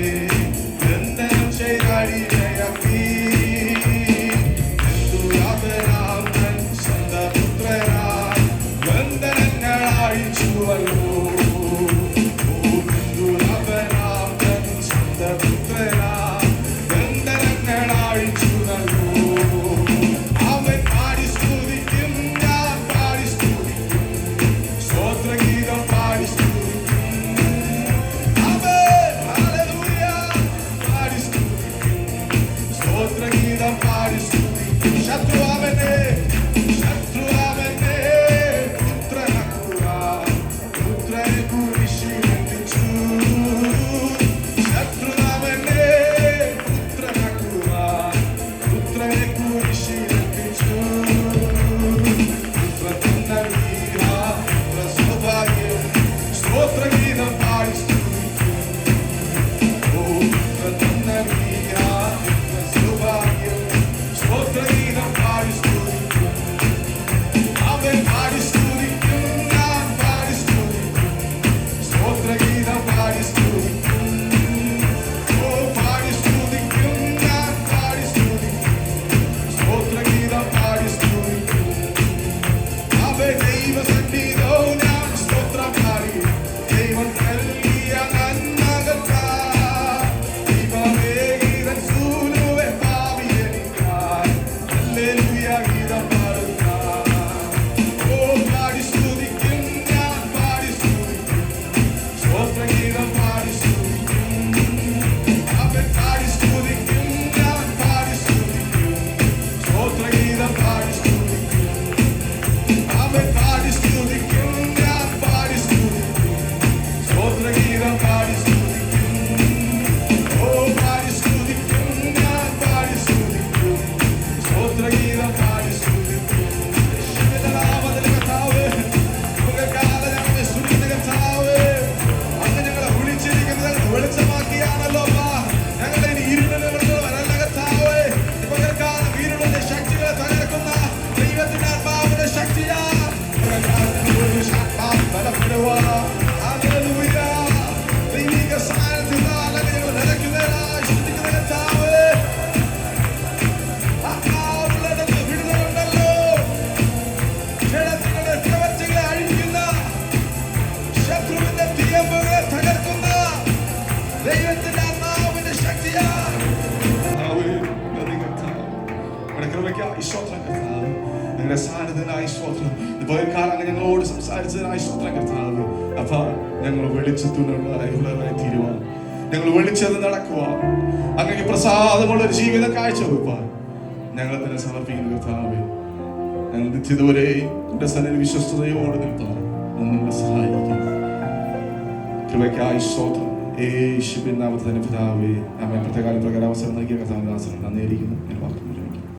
ബന്ധനം ചെയ്തടിമയാക്കി. ദുരാതനാം തൻ സ്വന്തപുത്രനായി ബന്ധനങ്ങൾ അഴിച്ചുവല്ലോ. ദുരാതനാം തൻ സ്വന്തപുത്രനായി ബന്ധനങ്ങൾ അഴിച്ചുവല്ലോ. അവൻ പാടി സ്തുതിക്കും, ഞാൻ പാടി സ്തുതിക്കും, സ്തോത്രഗീതം പാടി സ്തുതിക്കും. അവൻ ഹല്ലേലൂയ പാടി സ്തുതിക്കും, സ്തോത്രഗീതം പാടി സ്തുതിക്കും. ശത്രു അവനെ പുത്രനാക്കുവാൻ പുത്രനെ കുരിശിലെത്തിച്ചു. ശത്രു അവനെ പുത്രനാക്കുവാൻ പുത്രനെ കുരിശിലെത്തിച്ചു. പുത്ര തന്ന വീര, പുത്ര സൗഭാഗ്യം, സ്തോത്രഗീതം പാടി സ്തുതിക്കും. ഓ പുത്ര തന്ന വീര, പുത്ര സൗഭാഗ്യം, സ്തോത്രഗീതം പാടി സ്തുതിക്കും. അവൻ പാടി സ്തുതിക്കും, ഞാൻ പാടി സ്തുതിക്കും, സ്തോത്രഗീതം പാടി സ്തുതിക്കും. ഓ പാടി സ്തുതിക്കും, ഞാൻ പാടി സ്തുതിക്കും, സ്തോത്രഗീതം പാടി സ്തുതിക്കും. അവൻ ദൈവസന്നിധിയിൽ ഞാൻ സ്തോത്രം പാടി, ദൈവം നൽകിയ നന്മകൾക്കായി ദൈവമേകിതൻ സൂനുവെ പാപിയെനിക്കായി ഹല്ലേലൂയ ഗീതം പാടുക. ഓ പാടി സ്തുതിക്കും, ഞാൻ പാടി സ്തുതിക്കും, സ്തോത്രഗീതം പാടി സ്തുതിക്കും. അവൻ പാടി സ്തുതിക്കും, ഞാൻ പാടി സ്തുതിക്കും, സ്തോത്രഗീതം പാടി സ്തുതിക്കും. അവൻ പാടി സ്തുതിക്കും, ഞാൻ പാടി സ്തുതിക്കും, സ്തോത്രഗീതം പാടി സ്തുതിക്കും. ഓ പാടി സ്തുതിക്കും, ഞാൻ പാടി സ്തുതിക്കും, സ്തോത്രഗീതം പാടി സ്തുതിക്കും. യേശുവിന്റെ നാമത്തിൽ കർത്താവേ, പകൽക്കാലം ഞങ്ങളെ സ്തുതിക്കുന്ന കർത്താവേ, അങ്ങ് ഞങ്ങളെ വിളിച്ചിരിക്കുന്നത് വെളിച്ചമാക്കിയാണല്ലോ അപ്പാ. ഞങ്ങളെ ഇനി ഇരുളിന്റെ വരല്ല കർത്താവേ. ഈ പകൽക്കാലം ഇരുളിന്റെ ശക്തികളെ തകർക്കുന്ന ദൈവത്തിന്റെ ആത്മാവിന്റെ ശക്തിയാ ബലപ്പെടുവാൻ. ഹല്ലേലൂയ. ദൈവിക സാന്നിധ്യത്താൽ അങ്ങ് ഞങ്ങളെ നിറയ്ക്കുന്നതിനായി സ്തുതിക്കുന്ന കർത്താവേ. ആത്മാവുള്ളിടത്ത് വിടുതലുണ്ടല്ലോ. ജഡത്തിന്റെ പ്രവൃത്തികളെ അഴിക്കുന്ന, ശത്രുവിന്റെ തീയമ്പുകളെ തകർക്കുന്ന ദൈവത്തിന്റെ ആത്മാവിന്റെ ശക്തിയാ. കർത്താവേ, നന്ദി കർത്താവേ. അങ്ങയുടെ കൃപയ്ക്കായി സ്തോത്രം കർത്താവേ. അങ്ങയുടെ സാന്നിധ്യത്തിനായി സ്തോത്രം. പകൽക്കാലം അങ്ങ് ഞങ്ങളോട് സംസാരിച്ചതിനായി സ്തോത്രം കർത്താവേ. അപ്പാ, ഞങ്ങൾ വെളിച്ചത്തിനുള്ളവരായി തീരുവാൻ, ഞങ്ങൾ വെളിച്ചത് നടക്കുവാൻ, അങ്ങക്ക് പ്രസാദമുള്ള ഒരു ജീവിതം കാഴ്ചവെപ്പാൻ ഞങ്ങളെ തന്നെ സമർപ്പിക്കുന്ന കർത്താവേ. ഞങ്ങൾ നിത്യതവരെയും എന്റെ സന്നിധി വിശ്വസ്തയോടെ നിൽപ്പാൻ നിങ്ങളെ സഹായിക്കും. കൃപയ്ക്കായി സ്തോത്രം. യേശുവിൻ നാമത്തിൽ തന്നെ പിതാവേ. ആമേൻ. പ്രത്യേക പ്രകാരം അവസരം നൽകിയ കർത്താവിന്റെ ദാസന് നന്ദിയിരിക്കുന്നു.